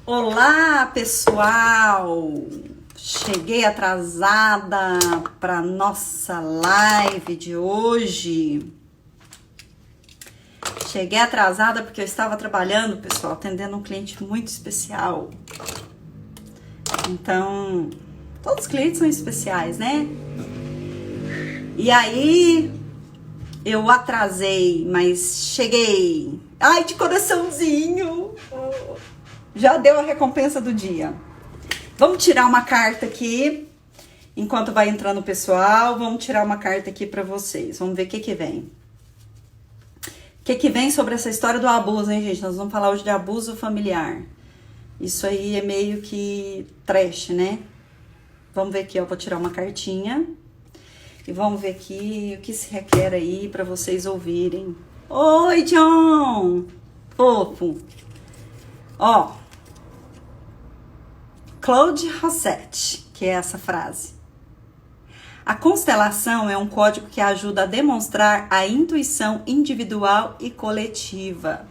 Olá, pessoal! Cheguei atrasada para nossa live de hoje. Cheguei atrasada porque eu estava trabalhando, pessoal, atendendo um cliente muito especial. Então, todos os clientes são especiais, né? E aí, eu atrasei, mas cheguei. Ai, de coraçãozinho! Já deu a recompensa do dia. Vamos tirar uma carta aqui. Enquanto vai entrando o pessoal, vamos tirar uma carta aqui para vocês. Vamos ver o que que vem. O que que vem sobre essa história do abuso, hein, gente? Nós vamos falar hoje de abuso familiar. Isso aí é meio que trash, né? Vamos ver aqui, ó. Vou tirar uma cartinha. E vamos ver aqui o que se requer aí para vocês ouvirem. Oi, John! Fofo! Ó. Claude Rossetti, que é essa frase. A constelação é um código que ajuda a demonstrar a intuição individual e coletiva.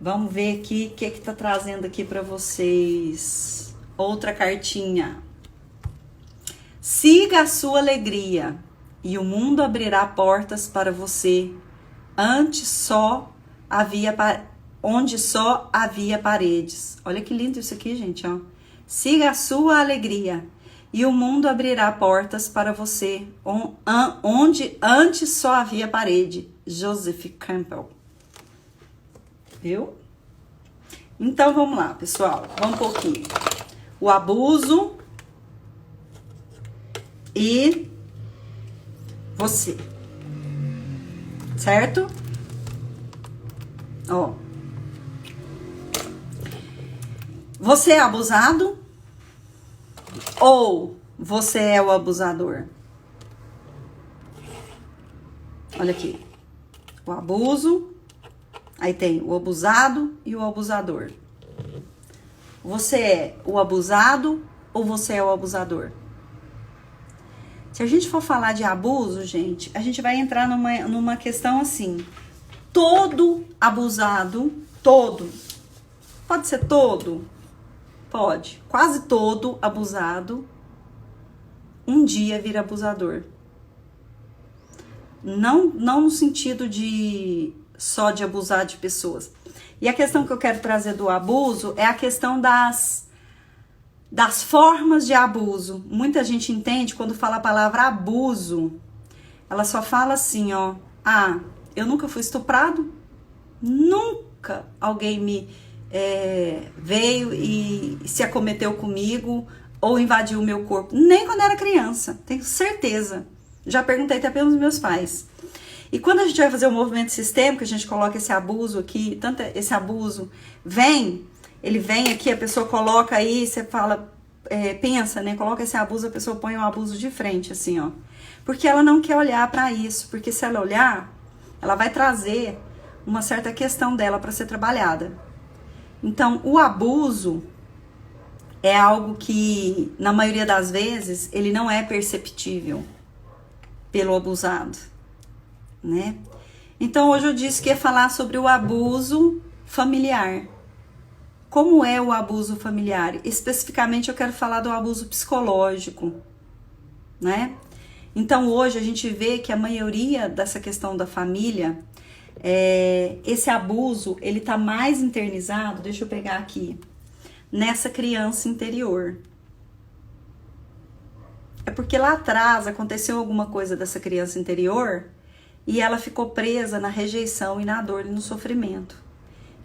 Vamos ver aqui o que tá trazendo aqui para vocês. Outra cartinha. Siga a sua alegria e o mundo abrirá portas para você. Onde só havia paredes. Olha que lindo isso aqui, gente, ó. Siga a sua alegria e o mundo abrirá portas para você, onde antes só havia parede. Joseph Campbell. Viu? Então, vamos lá, pessoal. Vamos um pouquinho. O abuso e você. Certo? Ó. Você é abusado? Ou você é o abusador? Olha aqui. O abuso. Aí tem o abusado e o abusador. Você é o abusado ou você é o abusador? Se a gente for falar de abuso, gente, a gente vai entrar numa questão assim. Todo abusado, todo. Pode ser todo? Pode. Quase todo abusado um dia vira abusador. Não no sentido de só de abusar de pessoas. E a questão que eu quero trazer do abuso é a questão das formas de abuso. Muita gente entende quando fala a palavra abuso. Ela só fala assim, ó. Ah, eu nunca fui estuprado. Nunca alguém me veio e se acometeu comigo ou invadiu o meu corpo. Nem quando era criança, tenho certeza. Já perguntei até pelos meus pais. E quando a gente vai fazer o movimento sistêmico, a gente coloca esse abuso aqui, tanto esse abuso ele vem aqui, a pessoa coloca aí, você fala, pensa, né? Coloca esse abuso, a pessoa põe o abuso de frente, assim, ó. Porque ela não quer olhar para isso, porque se ela olhar, ela vai trazer uma certa questão dela para ser trabalhada. Então, o abuso é algo que, na maioria das vezes, ele não é perceptível pelo abusado, né? Então, hoje eu disse que ia falar sobre o abuso familiar. Como é o abuso familiar? Especificamente, eu quero falar do abuso psicológico, né? Então, hoje a gente vê que a maioria dessa questão da família, esse abuso, ele tá mais internizado, deixa eu pegar aqui, nessa criança interior. É porque lá atrás aconteceu alguma coisa dessa criança interior e ela ficou presa na rejeição e na dor e no sofrimento.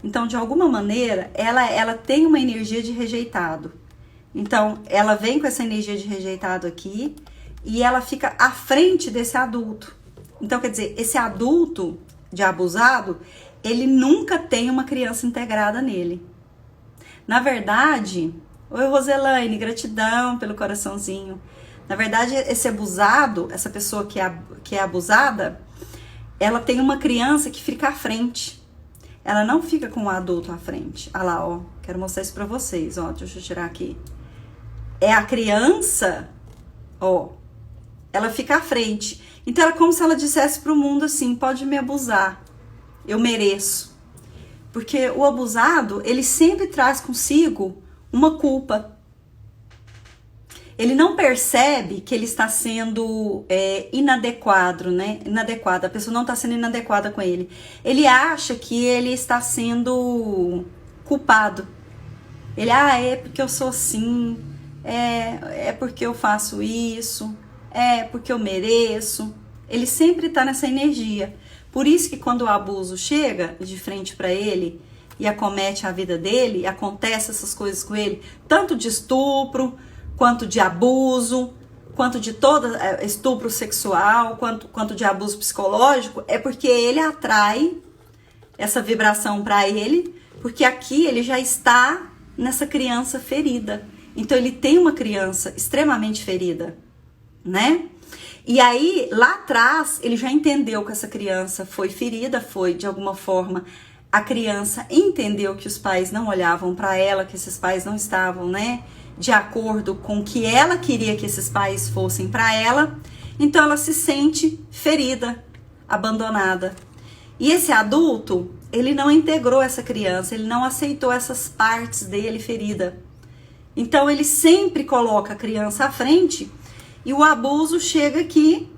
Então, de alguma maneira, ela tem uma energia de rejeitado. Então, ela vem com essa energia de rejeitado aqui e ela fica à frente desse adulto. Então, quer dizer, esse adulto de abusado, ele nunca tem uma criança integrada nele. Na verdade, oi Roselaine, gratidão pelo coraçãozinho. Na verdade, esse abusado, essa pessoa que é abusada, ela tem uma criança que fica à frente. Ela não fica com o adulto à frente. Olha lá, ó, quero mostrar isso pra vocês, ó, deixa eu tirar aqui. É a criança, ó, ela fica à frente. Então, é como se ela dissesse pro mundo assim, pode me abusar, eu mereço. Porque o abusado, ele sempre traz consigo uma culpa. Ele não percebe que ele está sendo inadequado, né? Inadequado. A pessoa não está sendo inadequada com ele. Ele acha que ele está sendo culpado. Ele, é porque eu sou assim, é porque eu faço isso, é porque eu mereço. Ele sempre está nessa energia. Por isso que quando o abuso chega de frente para ele e acomete a vida dele, acontece essas coisas com ele, tanto de estupro, quanto de abuso, quanto de estupro sexual, quanto de abuso psicológico, é porque ele atrai essa vibração para ele, porque aqui ele já está nessa criança ferida. Então ele tem uma criança extremamente ferida, né? E aí, lá atrás, ele já entendeu que essa criança foi ferida, foi de alguma forma, a criança entendeu que os pais não olhavam para ela, que esses pais não estavam, né, de acordo com o que ela queria que esses pais fossem para ela. Então ela se sente ferida, abandonada. E esse adulto, ele não integrou essa criança, ele não aceitou essas partes dele ferida. Então ele sempre coloca a criança à frente e o abuso chega aqui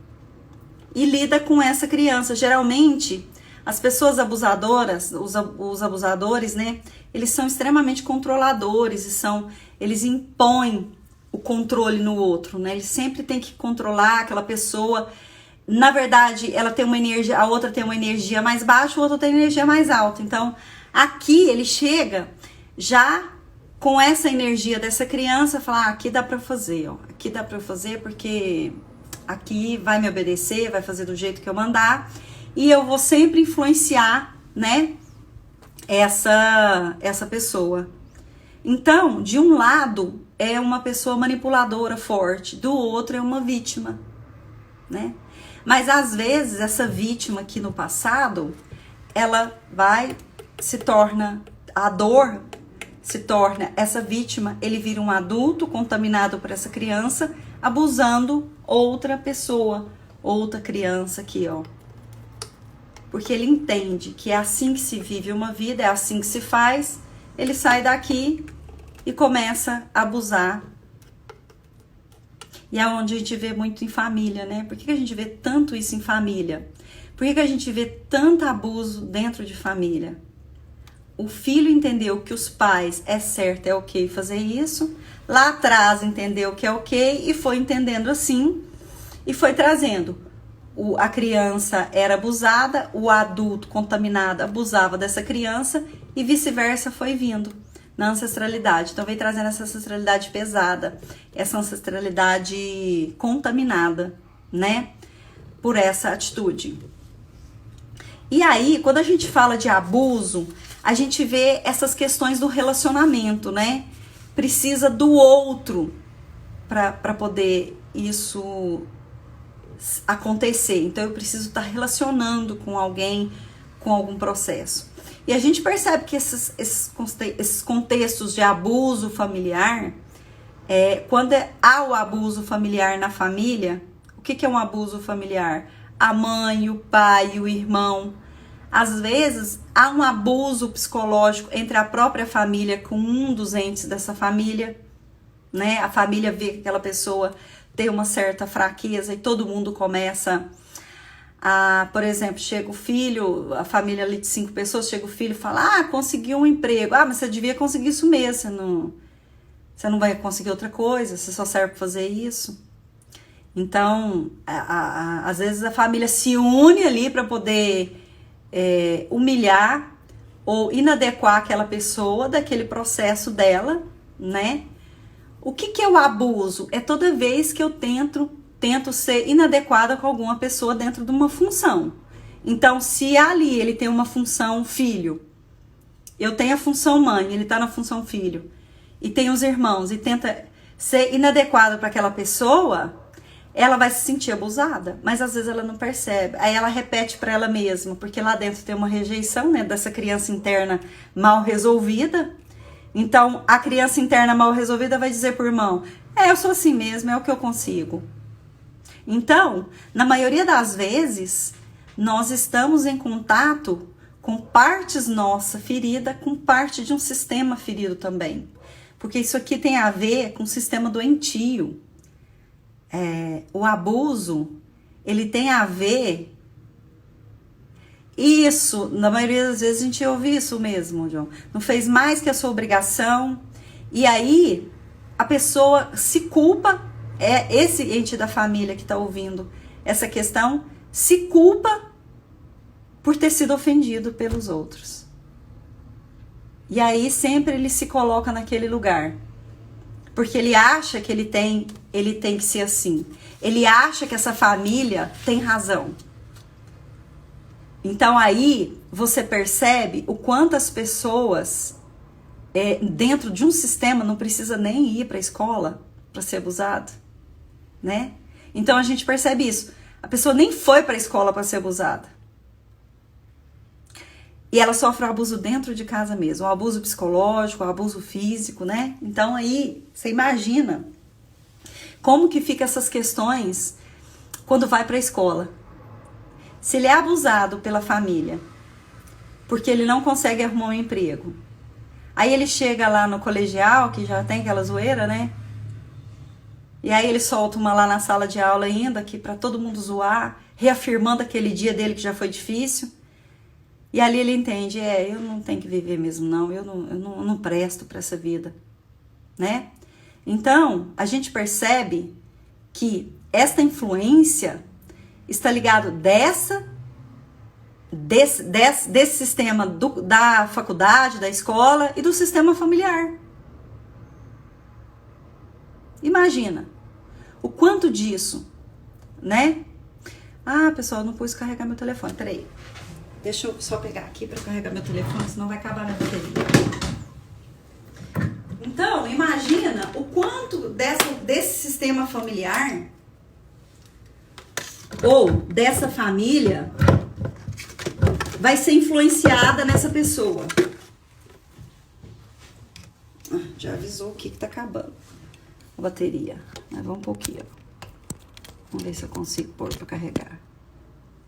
e lida com essa criança. Geralmente, as pessoas abusadoras, os abusadores, né, eles são extremamente controladores eles impõem o controle no outro, né? Eles sempre têm que controlar aquela pessoa. Na verdade, ela tem uma energia, a outra tem uma energia mais baixa, o outro tem energia mais alta. Então, aqui ele chega já com essa energia dessa criança, falar, aqui dá pra fazer, ó. Aqui dá pra fazer porque aqui vai me obedecer, vai fazer do jeito que eu mandar. E eu vou sempre influenciar, né, essa pessoa. Então, de um lado, é uma pessoa manipuladora forte, do outro é uma vítima, né? Mas, às vezes, essa vítima aqui no passado, ela se torna, a dor se torna, essa vítima, ele vira um adulto contaminado por essa criança, abusando outra pessoa, outra criança aqui, ó. Porque ele entende que é assim que se vive uma vida, é assim que se faz, ele sai daqui e começa a abusar. E é onde a gente vê muito em família, né? Por que a gente vê tanto isso em família? Por que a gente vê tanto abuso dentro de família? O filho entendeu que os pais é certo, é ok fazer isso. Lá atrás entendeu que é ok e foi entendendo assim e foi trazendo. A criança era abusada, o adulto contaminado abusava dessa criança e vice-versa foi vindo na ancestralidade. Então vem trazendo essa ancestralidade pesada, essa ancestralidade contaminada, né, por essa atitude. E aí, quando a gente fala de abuso, a gente vê essas questões do relacionamento, né? Precisa do outro para poder isso acontecer. Então eu preciso estar relacionando com alguém, com algum processo. E a gente percebe que esses contextos de abuso familiar, quando há o abuso familiar na família, o que é um abuso familiar? A mãe, o pai, o irmão. Às vezes há um abuso psicológico entre a própria família com um dos entes dessa família, né? A família vê que aquela pessoa tem uma certa fraqueza e todo mundo começa a, por exemplo, chega o filho, a família ali de 5 pessoas, chega o filho e fala, conseguiu um emprego, mas você devia conseguir isso mesmo, você não vai conseguir outra coisa, você só serve para fazer isso. Então, às vezes a família se une ali para poder humilhar ou inadequar aquela pessoa daquele processo dela, né? O que é o abuso? É toda vez que eu tento ser inadequada com alguma pessoa dentro de uma função. Então, se ali ele tem uma função filho, eu tenho a função mãe, ele tá na função filho, e tem os irmãos, e tenta ser inadequada para aquela pessoa, ela vai se sentir abusada, mas às vezes ela não percebe. Aí ela repete para ela mesma, porque lá dentro tem uma rejeição, né, dessa criança interna mal resolvida. Então, a criança interna mal resolvida vai dizer pro irmão, eu sou assim mesmo, é o que eu consigo. Então, na maioria das vezes, nós estamos em contato com partes nossa ferida, com parte de um sistema ferido também. Porque isso aqui tem a ver com o sistema doentio. O abuso, ele tem a ver... Isso, na maioria das vezes a gente ouve isso mesmo, João. Não fez mais que a sua obrigação. E aí, a pessoa se culpa, esse ente da família que está ouvindo essa questão, se culpa por ter sido ofendido pelos outros. E aí sempre ele se coloca naquele lugar. Porque ele acha que ele tem que ser assim. Ele acha que essa família tem razão. Então aí você percebe o quanto as pessoas dentro de um sistema não precisa nem ir para a escola para ser abusado, né? Então a gente percebe isso. A pessoa nem foi para a escola para ser abusada. E ela sofre o abuso dentro de casa mesmo, o abuso psicológico, o abuso físico, né? Então aí você imagina como que fica essas questões quando vai para a escola. Se ele é abusado pela família, porque ele não consegue arrumar um emprego, aí ele chega lá no colegial, que já tem aquela zoeira, né? E aí ele solta uma lá na sala de aula ainda, que para todo mundo zoar, reafirmando aquele dia dele que já foi difícil. E ali ele entende, eu não tenho que viver mesmo não, eu não presto para essa vida, né? Então, a gente percebe que esta influência está ligado desse sistema da faculdade, da escola e do sistema familiar. Imagina o quanto disso, né? Ah, pessoal, eu não pus carregar meu telefone, peraí. Deixa eu só pegar aqui para carregar meu telefone, senão vai acabar minha bateria. Então, imagina o quanto desse sistema familiar ou dessa família vai ser influenciada nessa pessoa. Já avisou o que tá acabando a bateria. Mas vamos um pouquinho. Vamos ver se eu consigo pôr para carregar.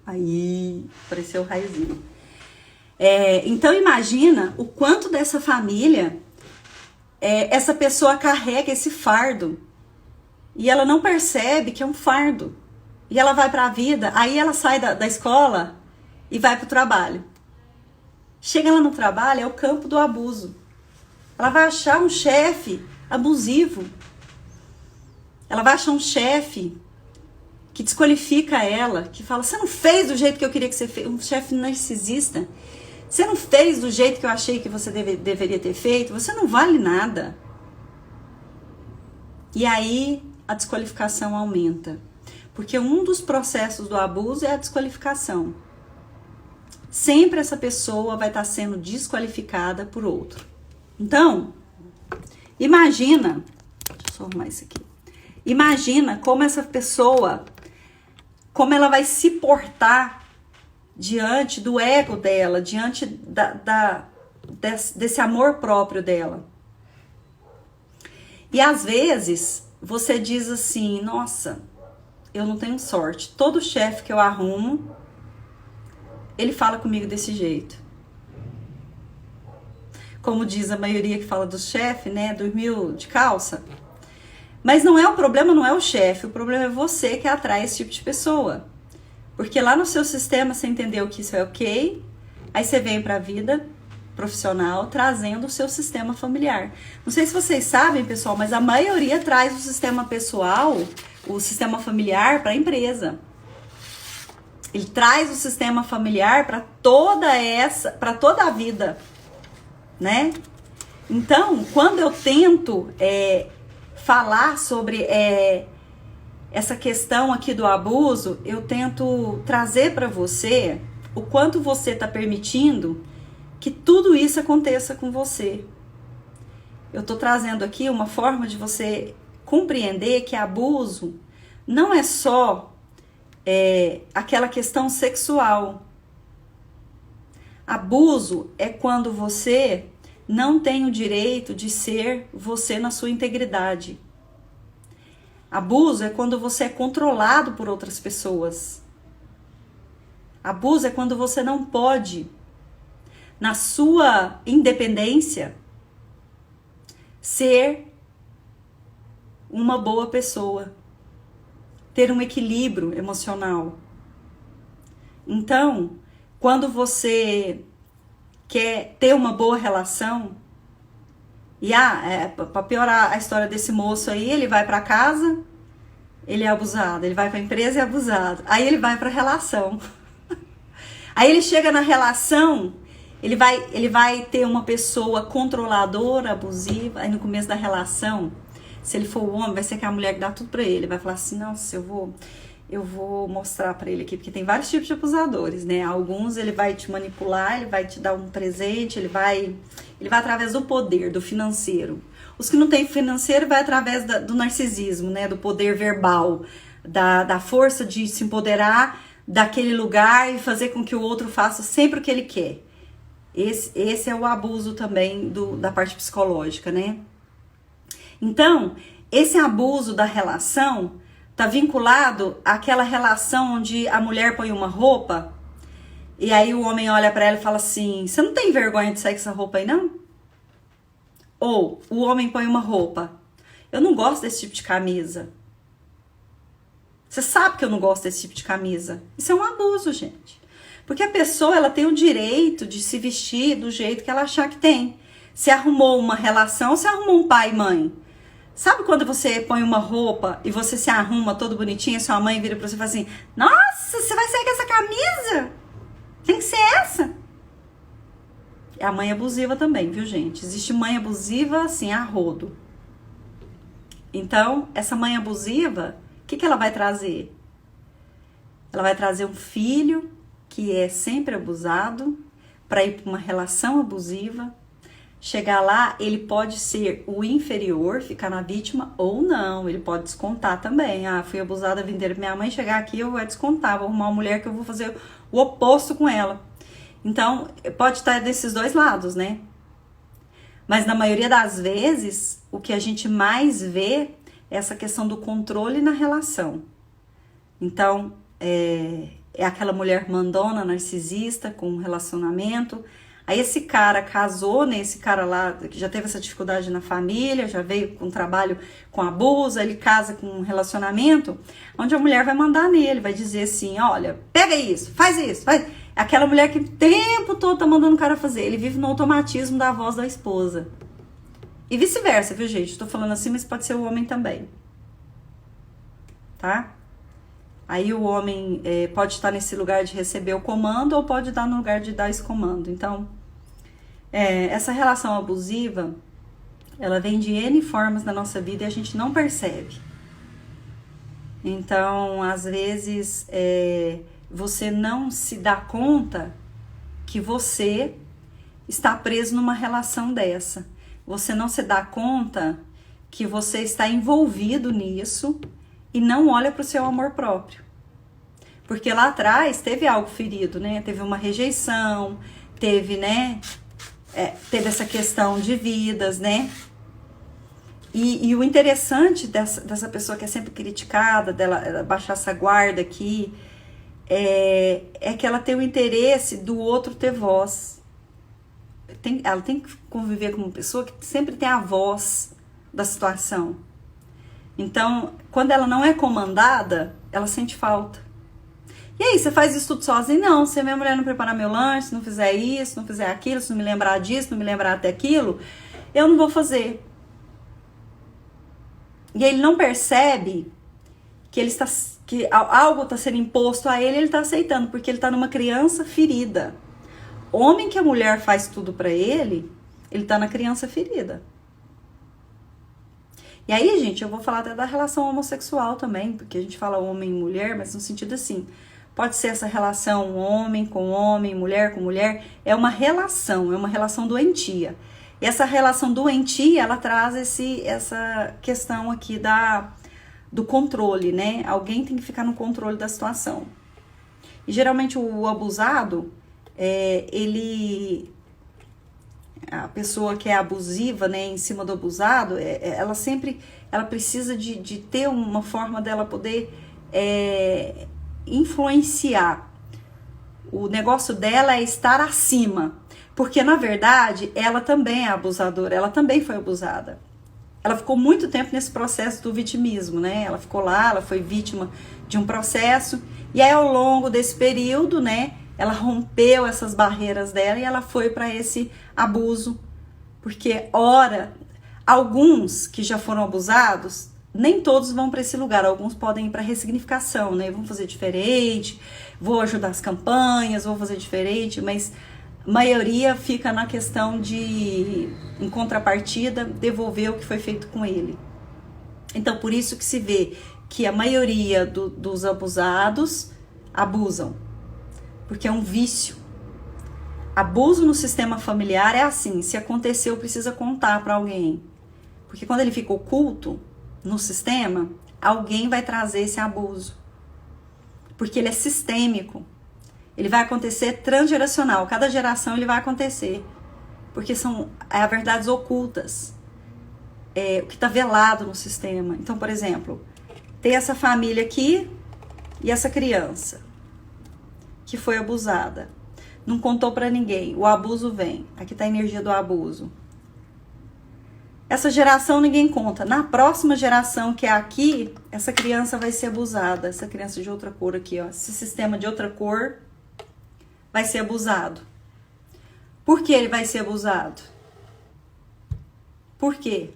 Aí, apareceu o raiozinho. Então, imagina o quanto dessa família essa pessoa carrega esse fardo. E ela não percebe que é um fardo. E ela vai para a vida, aí ela sai da escola e vai para o trabalho. Chega lá no trabalho, é o campo do abuso. Ela vai achar um chefe abusivo. Ela vai achar um chefe que desqualifica ela, que fala, você não fez do jeito que eu queria que você fez. Um chefe narcisista. Você não fez do jeito que eu achei que você deveria ter feito. Você não vale nada. E aí a desqualificação aumenta. Porque um dos processos do abuso é a desqualificação. Sempre essa pessoa vai estar sendo desqualificada por outro. Então, imagina, deixa eu só arrumar isso aqui. Imagina como essa pessoa, como ela vai se portar diante do ego dela, diante desse amor próprio dela. E às vezes você diz assim, nossa, eu não tenho sorte. Todo chefe que eu arrumo, ele fala comigo desse jeito. Como diz a maioria que fala do chefe, né? Dormiu de calça. Mas não é o problema, não é o chefe. O problema é você que atrai esse tipo de pessoa. Porque lá no seu sistema você entendeu que isso é ok. Aí você vem para a vida profissional trazendo o seu sistema familiar. Não sei se vocês sabem, pessoal, mas a maioria traz o sistema pessoal, o sistema familiar para a empresa. Ele traz o sistema familiar para toda a vida, né? Então, quando eu tento falar sobre essa questão aqui do abuso, eu tento trazer para você o quanto você está permitindo que tudo isso aconteça com você. Eu estou trazendo aqui uma forma de você compreender que abuso não é só aquela questão sexual. Abuso é quando você não tem o direito de ser você na sua integridade. Abuso é quando você é controlado por outras pessoas. Abuso é quando você não pode na sua independência, ser uma boa pessoa, ter um equilíbrio emocional. Então, quando você quer ter uma boa relação, e para piorar a história desse moço aí, ele vai para casa, ele é abusado, ele vai para a empresa e é abusado, aí ele vai para a relação. Aí ele chega na relação, ele vai ter uma pessoa controladora, abusiva, aí no começo da relação, se ele for o homem, vai ser que a mulher que dá tudo pra ele, vai falar assim, nossa, eu vou mostrar pra ele aqui, porque tem vários tipos de abusadores, né? Alguns ele vai te manipular, ele vai te dar um presente, ele vai através do poder, do financeiro. Os que não têm financeiro vai através do narcisismo, né? Do poder verbal, da força de se empoderar daquele lugar e fazer com que o outro faça sempre o que ele quer. Esse é o abuso também da parte psicológica, né? Então, esse abuso da relação tá vinculado àquela relação onde a mulher põe uma roupa e aí o homem olha pra ela e fala assim, você não tem vergonha de sair com essa roupa aí, não? Ou o homem põe uma roupa, eu não gosto desse tipo de camisa. Você sabe que eu não gosto desse tipo de camisa. Isso é um abuso, gente. Porque a pessoa, ela tem o direito de se vestir do jeito que ela achar que tem. Se arrumou uma relação, se arrumou um pai e mãe. Sabe quando você põe uma roupa e você se arruma todo bonitinho, e sua mãe vira pra você e fala assim, nossa, você vai sair com essa camisa? Tem que ser essa. É a mãe abusiva também, viu, gente? Existe mãe abusiva, assim, a rodo. Então, essa mãe abusiva, o que ela vai trazer? Ela vai trazer um filho que é sempre abusado para ir para uma relação abusiva. Chegar lá, ele pode ser o inferior, ficar na vítima, ou não, ele pode descontar também. Ah, fui abusada a vida inteira. Minha mãe chegar aqui, eu vou descontar, vou arrumar uma mulher que eu vou fazer o oposto com ela. Então, pode estar desses dois lados, né? Mas na maioria das vezes, o que a gente mais vê é essa questão do controle na relação. Então, é aquela mulher mandona, narcisista, com um relacionamento. Aí esse cara casou, né? Esse cara lá que já teve essa dificuldade na família, já veio com trabalho com abuso, ele casa com um relacionamento, onde a mulher vai mandar nele, vai dizer assim, olha, pega isso, faz. Aquela mulher que o tempo todo tá mandando o cara fazer, ele vive no automatismo da voz da esposa. E vice-versa, viu, gente? Tô falando assim, mas pode ser o homem também. Tá? Aí o homem pode estar nesse lugar de receber o comando ou pode estar no lugar de dar esse comando. Então, essa relação abusiva, ela vem de N formas na nossa vida e a gente não percebe. Então, às vezes, você não se dá conta que você está preso numa relação dessa. Você não se dá conta que você está envolvido nisso e não olha para o seu amor próprio. Porque lá atrás teve algo ferido, né? Teve uma rejeição, teve, né? Teve essa questão de vidas, né? E o interessante dessa pessoa que é sempre criticada, dela baixar essa guarda aqui, é que ela tem o interesse do outro ter voz. Ela tem que conviver com uma pessoa que sempre tem a voz da situação. Então, quando ela não é comandada, ela sente falta. E aí, você faz isso tudo sozinho? Não, se a minha mulher não preparar meu lanche, se não fizer isso, não fizer aquilo, se não me lembrar disso, não me lembrar até aquilo, eu não vou fazer. E ele não percebe que algo está sendo imposto a ele está aceitando, porque ele está numa criança ferida. Homem que a mulher faz tudo para ele está na criança ferida. E aí, gente, eu vou falar até da relação homossexual também, porque a gente fala homem e mulher, mas no sentido assim, pode ser essa relação homem com homem, mulher com mulher, é uma relação doentia. E essa relação doentia, ela traz essa questão aqui do controle, né? Alguém tem que ficar no controle da situação. E geralmente o abusado, a pessoa que é abusiva, né, em cima do abusado, ela precisa de ter uma forma dela poder influenciar. O negócio dela é estar acima. Porque, na verdade, ela também é abusadora, ela também foi abusada. Ela ficou muito tempo nesse processo do vitimismo, né? Ela ficou lá, ela foi vítima de um processo, e aí ao longo desse período, né, ela rompeu essas barreiras dela e ela foi para esse abuso. Porque, ora, alguns que já foram abusados, nem todos vão para esse lugar, alguns podem ir para ressignificação, né? Vão fazer diferente, vou ajudar as campanhas, vou fazer diferente, mas a maioria fica na questão de, em contrapartida, devolver o que foi feito com ele. Então, por isso que se vê que a maioria dos abusados abusam, porque é um vício. Abuso no sistema familiar é assim, se aconteceu, precisa contar para alguém. Porque quando ele fica oculto no sistema, alguém vai trazer esse abuso. Porque ele é sistêmico. Ele vai acontecer transgeracional. Cada geração ele vai acontecer. Porque são verdades ocultas. É o que está velado no sistema. Então, por exemplo, tem essa família aqui e essa criança que foi abusada. Não contou para ninguém. O abuso vem. Aqui está a energia do abuso. Essa geração ninguém conta. Na próxima geração, que é aqui, essa criança vai ser abusada. Essa criança de outra cor aqui, ó. Esse sistema de outra cor vai ser abusado. Por que ele vai ser abusado? Por quê?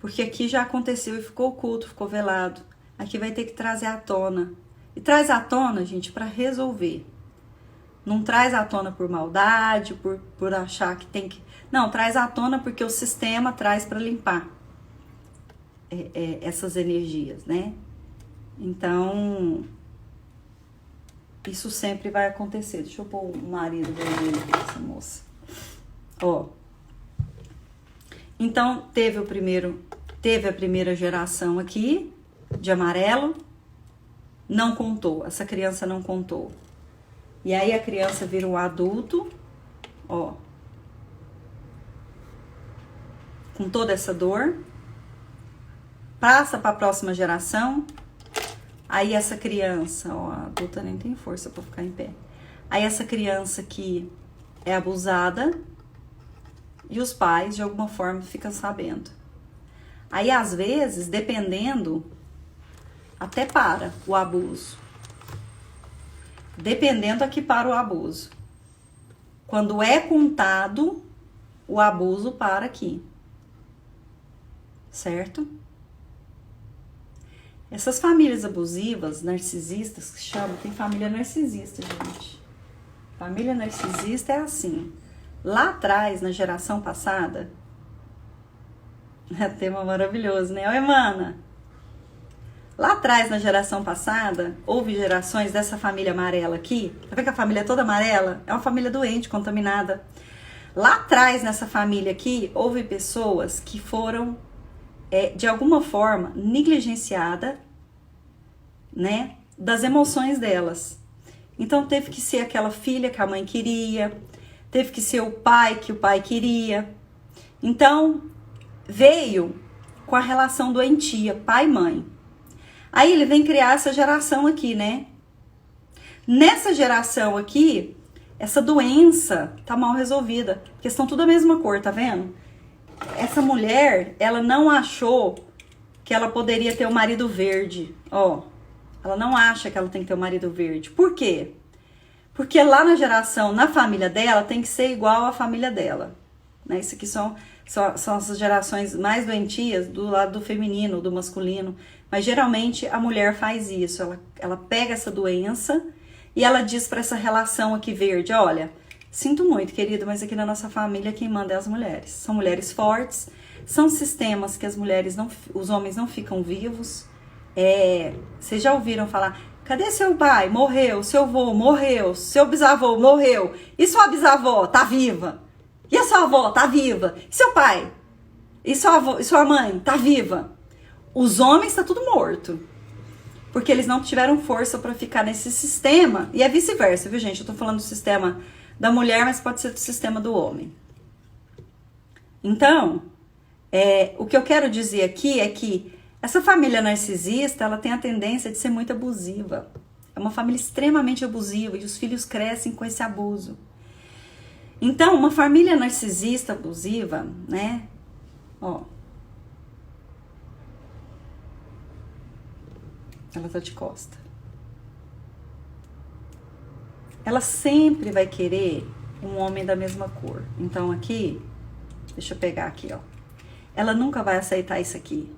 Porque aqui já aconteceu e ficou oculto, ficou velado. Aqui vai ter que trazer à tona. E traz à tona, gente, para resolver. Não traz à tona por maldade, por achar que tem que... Não, traz à tona porque o sistema traz para limpar essas energias, né? Então, isso sempre vai acontecer. Deixa eu pôr o marido vermelho aqui dessa moça. Ó. Então, teve a primeira geração aqui, de amarelo, não contou. Essa criança não contou. E aí a criança vira um adulto, ó, com toda essa dor, passa para a próxima geração, aí essa criança, ó, a adulta nem tem força para ficar em pé. Aí essa criança que é abusada e os pais de alguma forma ficam sabendo. Aí às vezes, dependendo, até para o abuso. Dependendo aqui para o abuso. Quando é contado, o abuso para aqui. Certo? Essas famílias abusivas, narcisistas, que chamam, tem família narcisista, gente. Família narcisista é assim. Lá atrás, na geração passada, é tema maravilhoso, né? Oi, mana! Lá atrás, na geração passada, houve gerações dessa família amarela aqui. Tá vendo que a família é toda amarela? É uma família doente, contaminada. Lá atrás, nessa família aqui, houve pessoas que foram, de alguma forma, negligenciadas, né, das emoções delas. Então, teve que ser aquela filha que a mãe queria, teve que ser o pai que o pai queria. Então, veio com a relação doentia, pai e mãe. Aí ele vem criar essa geração aqui, né? Nessa geração aqui, essa doença tá mal resolvida. Porque são tudo a mesma cor, tá vendo? Essa mulher, ela não achou que ela poderia ter um marido verde. Ó, ela não acha que ela tem que ter um marido verde. Por quê? Porque lá na geração, na família dela, tem que ser igual à família dela. Né? Isso aqui são essas gerações mais doentias do lado do feminino, do masculino. Mas geralmente a mulher faz isso. Ela pega essa doença e ela diz para essa relação aqui verde: olha, sinto muito, querido, mas aqui na nossa família quem manda é as mulheres. São mulheres fortes, são sistemas que as mulheres os homens não ficam vivos. Vocês já ouviram falar: cadê seu pai? Morreu. Seu avô morreu. Seu bisavô morreu. E sua bisavó tá viva? E a sua avó tá viva? E seu pai? E sua avó, e sua mãe tá viva? Os homens tá tudo morto. Porque eles não tiveram força para ficar nesse sistema. E é vice-versa, viu, gente? Eu tô falando do sistema da mulher, mas pode ser do sistema do homem. Então, o que eu quero dizer aqui é que essa família narcisista, ela tem a tendência de ser muito abusiva. É uma família extremamente abusiva e os filhos crescem com esse abuso. Então, uma família narcisista abusiva, né? Ó. Ela tá de costa. Ela sempre vai querer um homem da mesma cor. Então aqui, deixa eu pegar aqui, ó. Ela nunca vai aceitar isso aqui.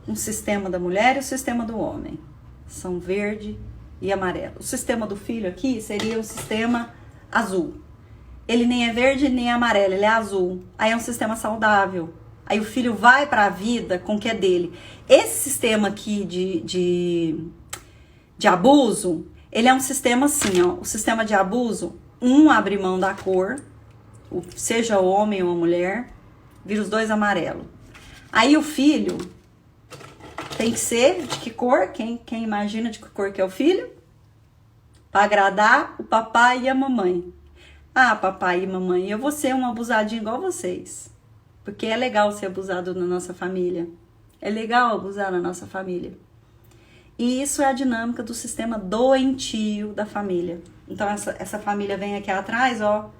Um sistema da mulher e o sistema do homem. São verde e amarelo. O sistema do filho aqui seria o sistema azul. Ele nem é verde nem é amarelo, ele é azul. Aí é um sistema saudável. Aí o filho vai para a vida com o que é dele. Esse sistema aqui de abuso, ele é um sistema assim, ó. O sistema de abuso, um abre mão da cor, seja homem ou mulher, vira os dois amarelo. Aí o filho tem que ser de que cor? Quem imagina de que cor que é o filho? Para agradar o papai e a mamãe. Ah, papai e mamãe, eu vou ser um abusadinho igual vocês. Porque é legal ser abusado na nossa família. É legal abusar na nossa família. E isso é a dinâmica do sistema doentio da família. Então essa família vem aqui atrás, ó,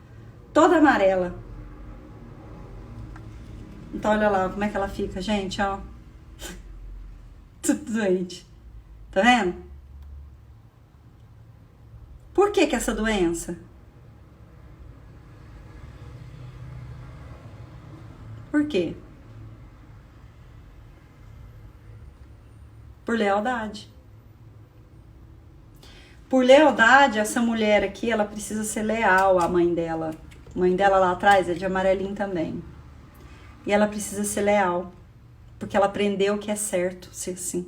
toda amarela. Então olha lá como é que ela fica, gente, ó. Tudo doente. Tá vendo? Por que essa doença? Por quê? Por lealdade. Por lealdade, essa mulher aqui, ela precisa ser leal à mãe dela. A mãe dela lá atrás é de amarelinho também. E ela precisa ser leal. Porque ela aprendeu que é certo ser assim.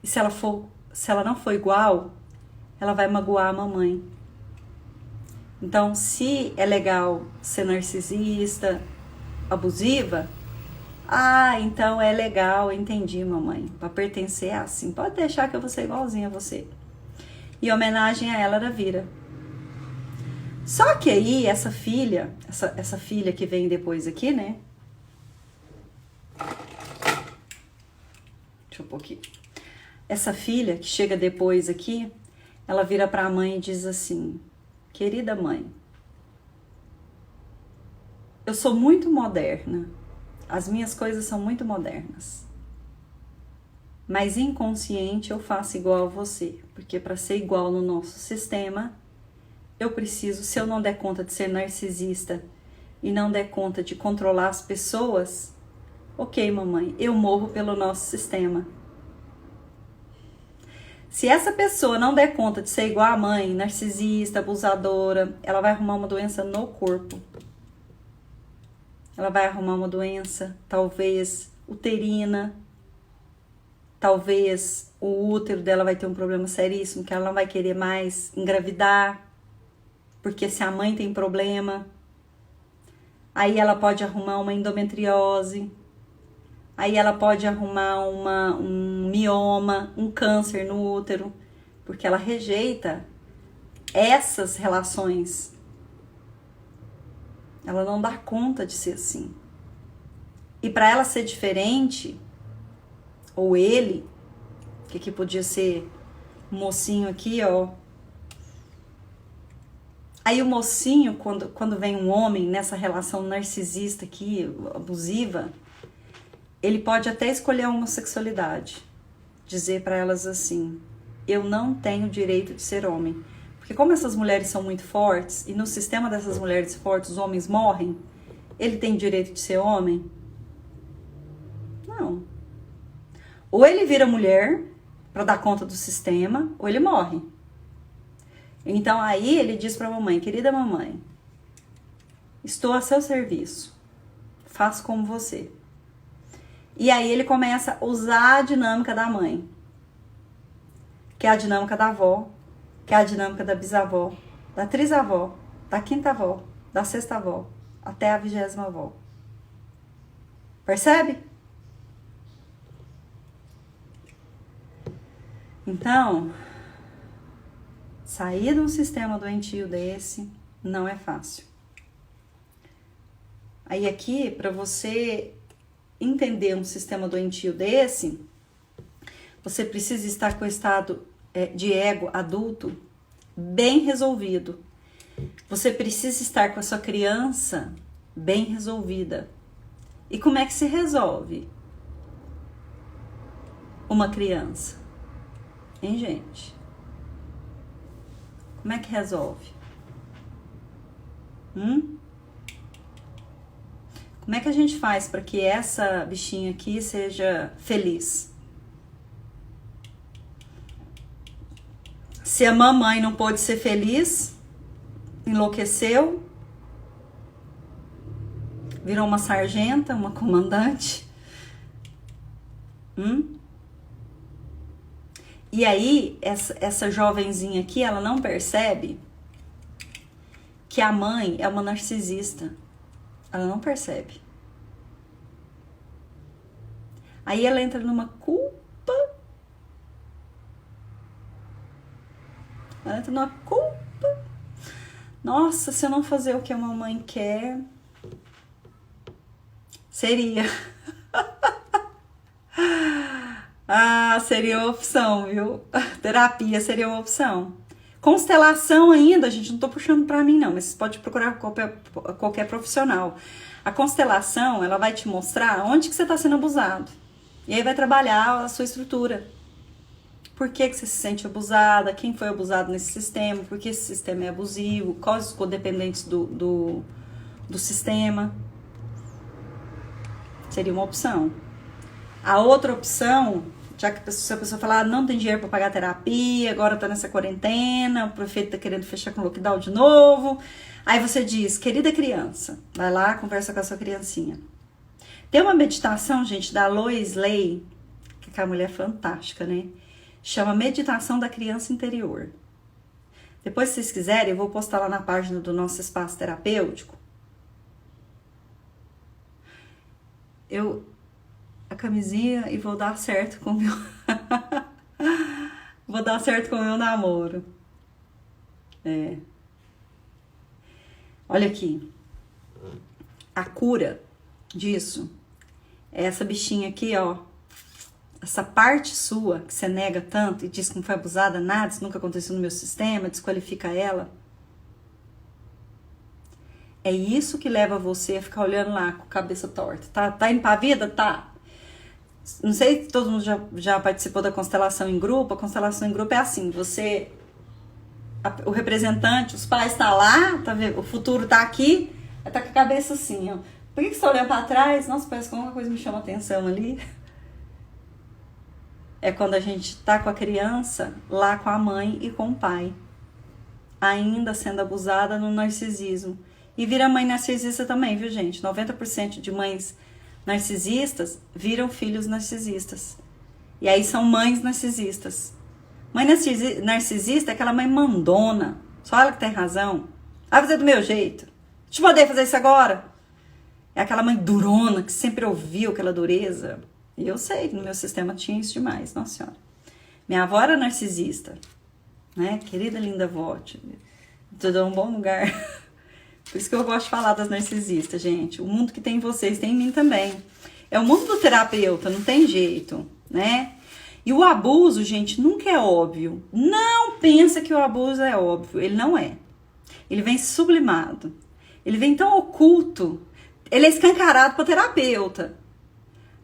E se ela não for igual, ela vai magoar a mamãe. Então, se é legal ser narcisista, abusiva, então é legal, entendi, mamãe. Para pertencer assim, pode deixar que eu vou ser igualzinha a você. E homenagem a ela era vira. Só que aí, essa filha que vem depois aqui, né? Deixa eu pôr aqui. Essa filha que chega depois aqui, ela vira para a mãe e diz assim: querida mãe, eu sou muito moderna. As minhas coisas são muito modernas. Mas inconsciente eu faço igual a você. Porque para ser igual no nosso sistema, eu preciso, se eu não der conta de ser narcisista e não der conta de controlar as pessoas, ok, mamãe, eu morro pelo nosso sistema. Se essa pessoa não der conta de ser igual a mãe, narcisista, abusadora, ela vai arrumar uma doença no corpo. Ela vai arrumar uma doença, talvez uterina, talvez o útero dela vai ter um problema seríssimo, que ela não vai querer mais engravidar, porque se a mãe tem problema, aí ela pode arrumar uma endometriose, aí ela pode arrumar um mioma, um câncer no útero, porque ela rejeita essas relações. Ela não dá conta de ser assim. E para ela ser diferente, ou ele, que aqui podia ser um mocinho aqui, ó. Aí o mocinho, quando vem um homem nessa relação narcisista aqui, abusiva, ele pode até escolher a homossexualidade. Dizer para elas assim: eu não tenho direito de ser homem. Porque como essas mulheres são muito fortes, e no sistema dessas mulheres fortes os homens morrem, ele tem direito de ser homem? Não. Ou ele vira mulher para dar conta do sistema, ou ele morre. Então aí ele diz para a mamãe: querida mamãe, estou a seu serviço, faço como você. E aí ele começa a usar a dinâmica da mãe, que é a dinâmica da avó, que é a dinâmica da bisavó, da trisavó, da quinta avó, da sexta avó, até a 20ª avó. Percebe? Então, sair de um sistema doentio desse não é fácil. Aí aqui, para você entender um sistema doentio desse, você precisa estar com o estado de ego adulto bem resolvido. Você precisa estar com a sua criança bem resolvida. E como é que se resolve uma criança? Hein, gente? Como é que resolve? Como é que a gente faz para que essa bichinha aqui seja feliz? Se a mamãe não pôde ser feliz, enlouqueceu, virou uma sargenta, uma comandante. E aí, essa jovenzinha aqui, ela não percebe que a mãe é uma narcisista. Ela não percebe. Aí ela entra numa culpa. Ela entra numa culpa. Nossa, se eu não fazer o que a mamãe quer, seria. Seria uma opção, viu? Terapia seria uma opção. Constelação ainda, gente, não tô puxando pra mim não, mas você pode procurar qualquer profissional. A constelação, ela vai te mostrar onde que você tá sendo abusado. E aí vai trabalhar a sua estrutura. Por que você se sente abusada? Quem foi abusado nesse sistema? Por que esse sistema é abusivo? Quais os codependentes do sistema? Seria uma opção. A outra opção, já que se a pessoa falar, não tem dinheiro para pagar terapia, agora tá nessa quarentena, o prefeito tá querendo fechar com lockdown de novo. Aí você diz, querida criança, vai lá, conversa com a sua criancinha. Tem uma meditação, gente, da Lois Lay, que é uma mulher fantástica, né? Chama Meditação da Criança Interior. Depois, se vocês quiserem, eu vou postar lá na página do nosso espaço terapêutico. A camisinha e vou dar certo com o meu... vou dar certo com o meu namoro. Olha aqui. A cura disso é essa bichinha aqui, ó. Essa parte sua que você nega tanto e diz que não foi abusada, nada, isso nunca aconteceu no meu sistema, desqualifica ela. É isso que leva você a ficar olhando lá com a cabeça torta. Tá indo pra vida? Tá. Não sei se todo mundo já participou da constelação em grupo. A constelação em grupo é assim, o representante, os pais tá lá, tá vendo? O futuro tá aqui, tá com a cabeça assim, ó. Por que você tá olhando pra trás? Nossa, parece que alguma coisa me chama atenção ali. É quando a gente tá com a criança lá com a mãe e com o pai, ainda sendo abusada no narcisismo. E vira mãe narcisista também, viu, gente? 90% de mães narcisistas viram filhos narcisistas. E aí são mães narcisistas. Mãe narcisista é aquela mãe mandona. Só ela que tem razão. Vai fazer do meu jeito. Te mandei fazer isso agora. É aquela mãe durona que sempre ouviu aquela dureza. E eu sei que no meu sistema tinha isso demais. Nossa Senhora. Minha avó era narcisista. Né? Querida, linda avó. Tudo é um bom lugar. Por isso que eu gosto de falar das narcisistas, gente. O mundo que tem em vocês tem em mim também. É o mundo do terapeuta, não tem jeito, né? E o abuso, gente, nunca é óbvio. Não pensa que o abuso é óbvio. Ele não é. Ele vem sublimado. Ele vem tão oculto. Ele é escancarado para o terapeuta.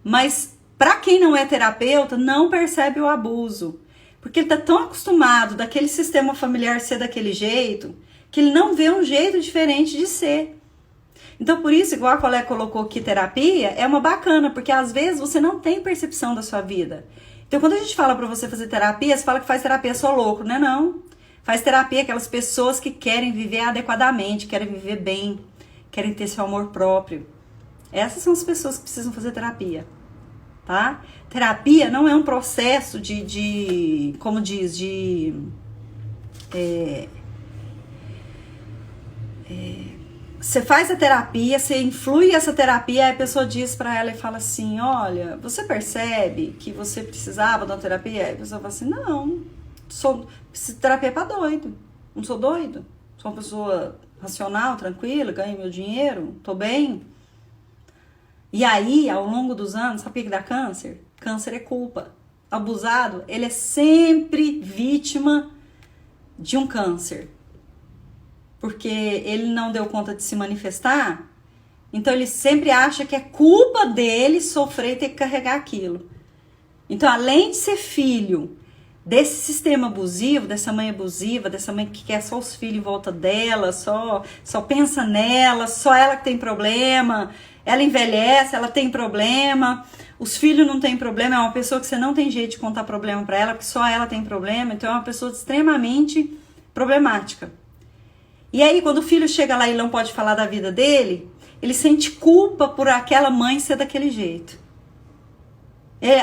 Mas para quem não é terapeuta, não percebe o abuso. Porque ele tá tão acostumado daquele sistema familiar ser daquele jeito, que ele não vê um jeito diferente de ser. Então, por isso, igual a colega colocou aqui, terapia é uma bacana, porque às vezes você não tem percepção da sua vida. Então, quando a gente fala pra você fazer terapia, você fala que faz terapia só louco, né? Não. Faz terapia aquelas pessoas que querem viver adequadamente, querem viver bem, querem ter seu amor próprio. Essas são as pessoas que precisam fazer terapia, tá? Terapia não é um processo como diz, você faz a terapia, você influi essa terapia, aí a pessoa diz pra ela e fala assim, olha, você percebe que você precisava de uma terapia? Aí a pessoa fala assim, não, preciso de terapia pra doido, não sou doido, sou uma pessoa racional, tranquila, ganho meu dinheiro, tô bem. E aí, ao longo dos anos, sabe o que dá câncer? Câncer é culpa. Abusado, ele é sempre vítima de um câncer. porque ele não deu conta de se manifestar, então ele sempre acha que é culpa dele sofrer e ter que carregar aquilo. Então, além de ser filho desse sistema abusivo, dessa mãe abusiva, dessa mãe que quer só os filhos em volta dela, só pensa nela, só ela que tem problema, ela envelhece, ela tem problema, os filhos não têm problema, é uma pessoa que você não tem jeito de contar problema pra ela, porque só ela tem problema, então é uma pessoa extremamente problemática. E aí, quando o filho chega lá e não pode falar da vida dele, ele sente culpa por aquela mãe ser daquele jeito.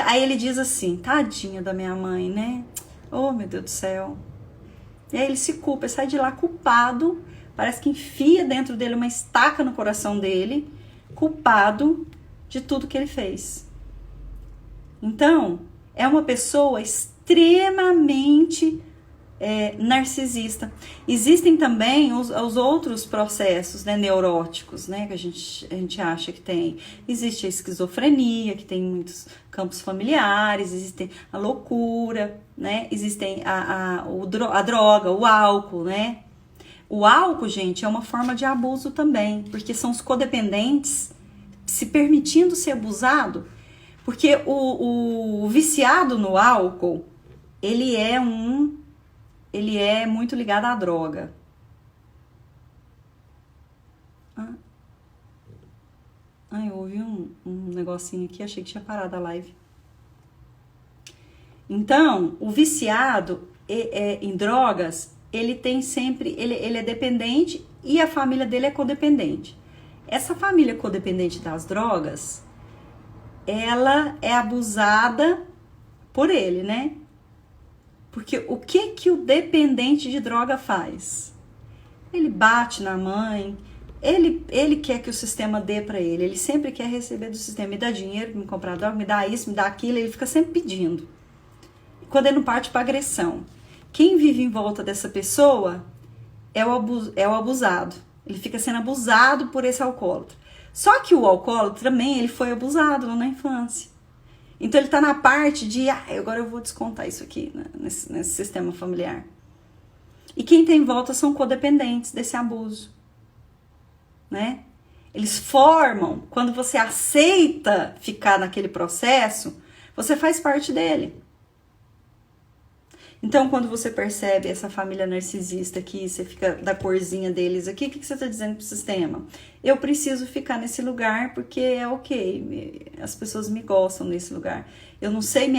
Aí ele diz assim, tadinha da minha mãe, né? Oh, meu Deus do céu. E aí ele se culpa, ele sai de lá culpado, parece que enfia dentro dele uma estaca no coração dele, culpado de tudo que ele fez. Então, é uma pessoa extremamente narcisista. Existem também os outros processos, né, neuróticos, né, que a gente acha que tem. Existe a esquizofrenia, que tem muitos campos familiares, existe a loucura, né, existem a droga, o álcool, né. O álcool, gente, é uma forma de abuso também, porque são os codependentes se permitindo ser abusado, porque o viciado no álcool, ele é muito ligado à droga. Eu ouvi um negocinho aqui, achei que tinha parado a live. Então, o viciado em drogas, ele tem sempre, ele é dependente e a família dele é codependente. Essa família codependente das drogas, ela é abusada por ele, né? Porque o que o dependente de droga faz? Ele bate na mãe, ele quer que o sistema dê pra ele, ele sempre quer receber do sistema, me dá dinheiro, me comprar droga, me dá isso, me dá aquilo, ele fica sempre pedindo. Quando ele não parte pra agressão. Quem vive em volta dessa pessoa é o abusado. Ele fica sendo abusado por esse alcoólatra. Só que o alcoólatra também, ele foi abusado lá na infância. Então ele tá na parte de, agora eu vou descontar isso aqui, né, nesse sistema familiar. E quem tem em volta são codependentes desse abuso, né? Eles formam, quando você aceita ficar naquele processo, você faz parte dele. Então, quando você percebe essa família narcisista aqui, você fica da corzinha deles aqui, o que você está dizendo pro sistema? Eu preciso ficar nesse lugar porque é ok, as pessoas me gostam nesse lugar. Eu não sei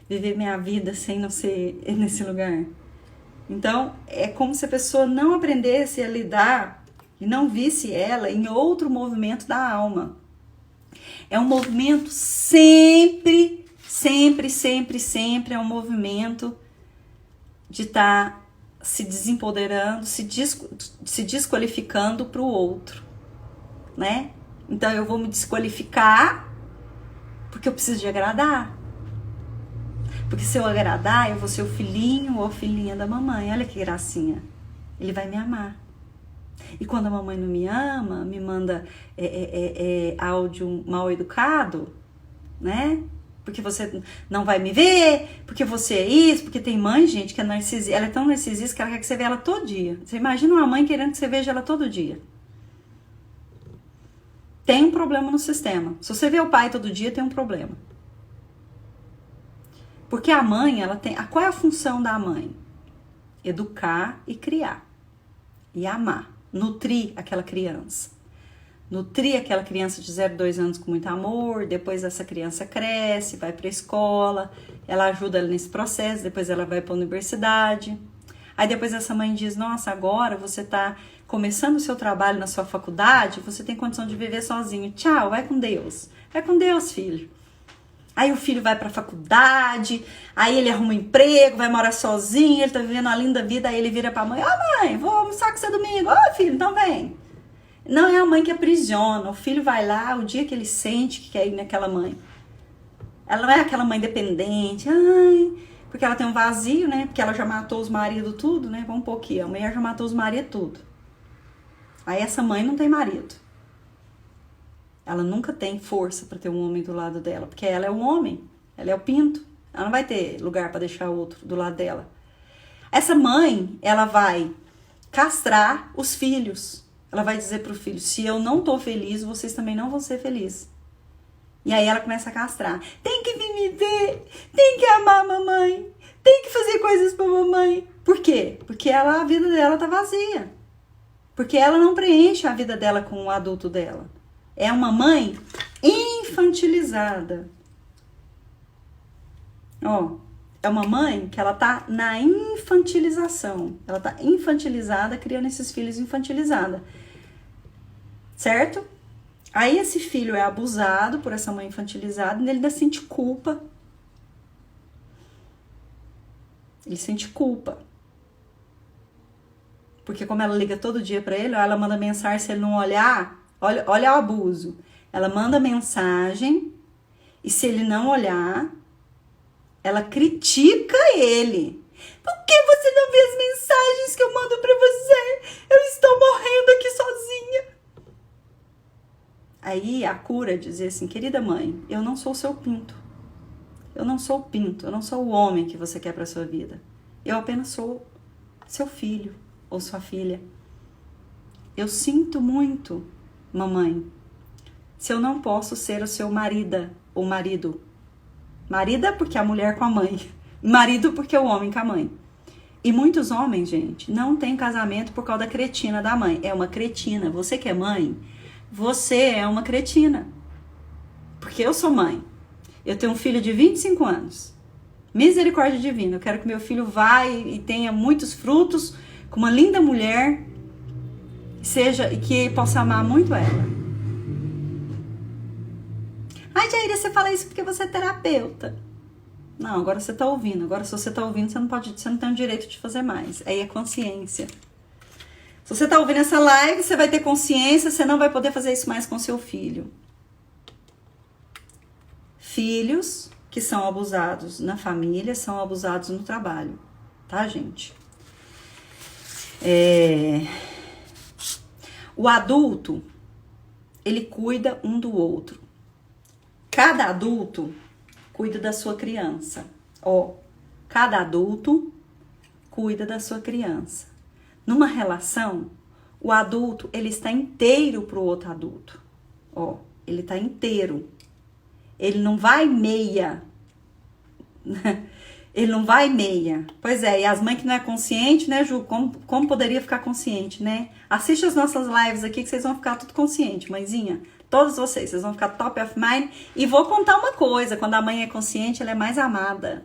viver minha vida sem não ser nesse lugar. Então, é como se a pessoa não aprendesse a lidar e não visse ela em outro movimento da alma. É um movimento sempre é um movimento de estar se desempoderando, se desqualificando para o outro, né? Então eu vou me desqualificar porque eu preciso de agradar. Porque se eu agradar, eu vou ser o filhinho ou a filhinha da mamãe. Olha que gracinha. Ele vai me amar. E quando a mamãe não me ama, me manda áudio mal educado, né? Porque você não vai me ver, porque você é isso, porque tem mãe, gente, que é narcisista. Ela é tão narcisista que ela quer que você veja ela todo dia. Você imagina uma mãe querendo que você veja ela todo dia. Tem um problema no sistema. Se você vê o pai todo dia, tem um problema. Porque a mãe, ela tem... Qual é a função da mãe? Educar e criar. E amar. Nutrir aquela criança. Nutrir aquela criança de 0 a 2 anos com muito amor, depois essa criança cresce, vai para a escola, ela ajuda ela nesse processo, depois ela vai para a universidade. Aí depois essa mãe diz, nossa, agora você está começando o seu trabalho na sua faculdade, você tem condição de viver sozinho. Tchau, vai com Deus. Vai com Deus, filho. Aí o filho vai para a faculdade, aí ele arruma um emprego, vai morar sozinho, ele tá vivendo uma linda vida, aí ele vira para a mãe, mãe, vou almoçar com você domingo. Filho, então vem. Não é a mãe que aprisiona, o filho vai lá, o dia que ele sente que quer ir naquela mãe. Ela não é aquela mãe dependente, porque ela tem um vazio, né? Porque ela já matou os maridos tudo, né? Vamos um pouquinho, a mulher já matou os maridos tudo. Aí essa mãe não tem marido. Ela nunca tem força para ter um homem do lado dela, porque ela é um homem, ela é o pinto. Ela não vai ter lugar para deixar outro do lado dela. Essa mãe, ela vai castrar os filhos. Ela vai dizer pro filho, se eu não tô feliz, vocês também não vão ser felizes. E aí ela começa a castrar. Tem que vir me ver, tem que amar a mamãe, tem que fazer coisas pra mamãe. Por quê? Porque a vida dela tá vazia. Porque ela não preenche a vida dela com o adulto dela. É uma mãe infantilizada. Ó, é uma mãe que ela tá na infantilização. Ela tá infantilizada, criando esses filhos infantilizados. Certo? Aí esse filho é abusado por essa mãe infantilizada e ele ainda sente culpa. Ele sente culpa. Porque como ela liga todo dia pra ele, ela manda mensagem, se ele não olhar, olha o abuso. Ela manda mensagem e se ele não olhar, ela critica ele. Por que você não vê as mensagens que eu mando pra você? Eu estou morrendo aqui sozinha. Aí a cura é dizer assim, querida mãe, eu não sou o seu pinto. Eu não sou o pinto, eu não sou o homem que você quer pra sua vida. Eu apenas sou seu filho ou sua filha. Eu sinto muito, mamãe, se eu não posso ser o seu marida ou marido. Marida porque a mulher com a mãe. Marido porque o homem com a mãe. E muitos homens, gente, não tem casamento por causa da cretina da mãe. É uma cretina. Você que é mãe, você é uma cretina. Porque eu sou mãe. Eu tenho um filho de 25 anos. Misericórdia divina. Eu quero que meu filho vá e tenha muitos frutos com uma linda mulher e que possa amar muito ela. Ai, Jaira, você fala isso porque você é terapeuta. Não, agora você tá ouvindo. Agora, se você tá ouvindo, você não tem o direito de fazer mais. Aí é consciência. Se você tá ouvindo essa live, você vai ter consciência, você não vai poder fazer isso mais com seu filho. Filhos que são abusados na família são abusados no trabalho. Tá, gente? O adulto, ele cuida um do outro. Cada adulto cuida da sua criança. Cada adulto cuida da sua criança. Numa relação, o adulto, ele está inteiro pro outro adulto. Ele está inteiro. Ele não vai meia. Ele não vai meia. Pois é, e as mães que não é consciente, né, Ju? Como poderia ficar consciente, né? Assiste as nossas lives aqui que vocês vão ficar tudo consciente, mãezinha. Todos vocês vão ficar top of mind. E vou contar uma coisa, quando a mãe é consciente, ela é mais amada.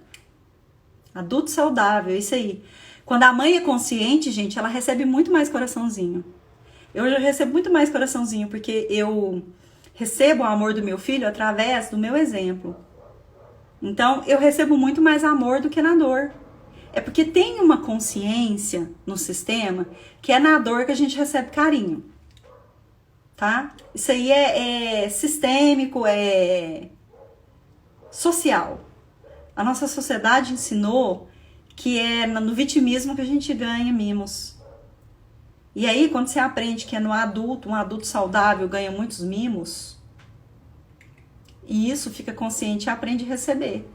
Adulto saudável, isso aí. Quando a mãe é consciente, gente, ela recebe muito mais coraçãozinho. Eu já recebo muito mais coraçãozinho, porque eu recebo o amor do meu filho através do meu exemplo. Então, eu recebo muito mais amor do que na dor. É porque tem uma consciência no sistema que é na dor que a gente recebe carinho. Tá? Isso aí é sistêmico, é social. A nossa sociedade ensinou que é no vitimismo que a gente ganha mimos. E aí, quando você aprende que é no adulto, um adulto saudável ganha muitos mimos, e isso fica consciente e aprende a receber.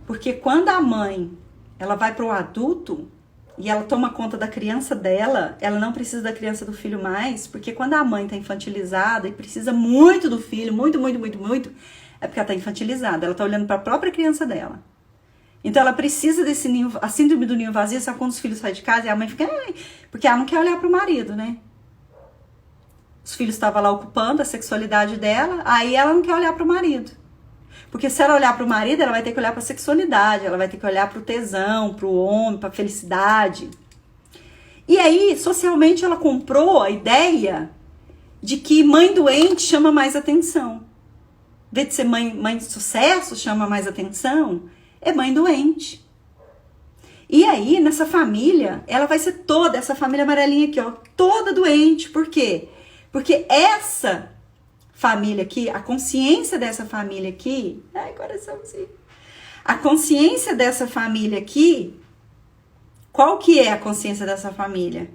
Porque quando a mãe, ela vai para o adulto e ela toma conta da criança dela, ela não precisa da criança do filho mais, porque quando a mãe está infantilizada e precisa muito do filho, muito, é porque ela está infantilizada, ela está olhando para a própria criança dela. Então ela precisa desse ninho, a síndrome do ninho vazio, só quando os filhos saem de casa e a mãe fica, porque ela não quer olhar para o marido, né? Os filhos estavam lá ocupando a sexualidade dela, aí ela não quer olhar para o marido. Porque se ela olhar para o marido, ela vai ter que olhar para a sexualidade, ela vai ter que olhar para o tesão, para o homem, para a felicidade. E aí, socialmente, ela comprou a ideia de que mãe doente chama mais atenção. Em vez de ser mãe de sucesso, chama mais atenção, é mãe doente. E aí, nessa família, ela vai ser toda, essa família amarelinha aqui, toda doente. Por quê? Porque essa família aqui, a consciência dessa família aqui, coraçãozinho. A consciência dessa família aqui, qual que é a consciência dessa família?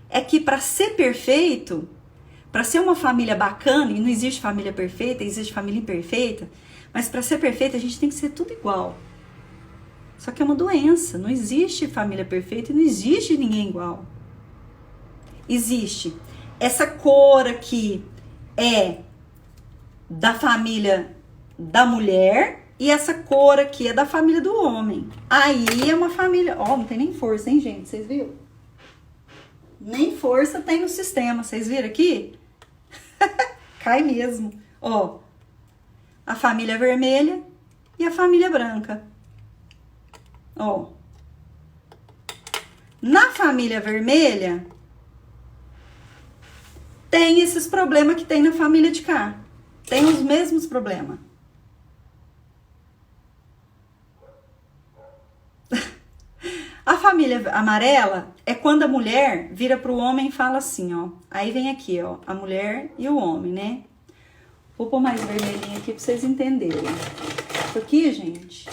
É que para ser perfeito, para ser uma família bacana, e não existe família perfeita, existe família imperfeita, mas para ser perfeita a gente tem que ser tudo igual. Só que é uma doença, não existe família perfeita e não existe ninguém igual. existe essa cor aqui é da família da mulher e essa cor aqui é da família do homem. Aí é uma família... Ó, não tem nem força, hein, gente? Vocês viram? Nem força tem no sistema. Vocês viram aqui? Cai mesmo. Ó, a família vermelha e a família branca. Ó. Na família vermelha, tem esses problemas que tem na família de cá. Tem os mesmos problemas. A família amarela é quando a mulher vira pro homem e fala assim, ó. Aí vem aqui, ó, a mulher e o homem, né? Vou pôr mais vermelhinho aqui pra vocês entenderem. Isso aqui, gente,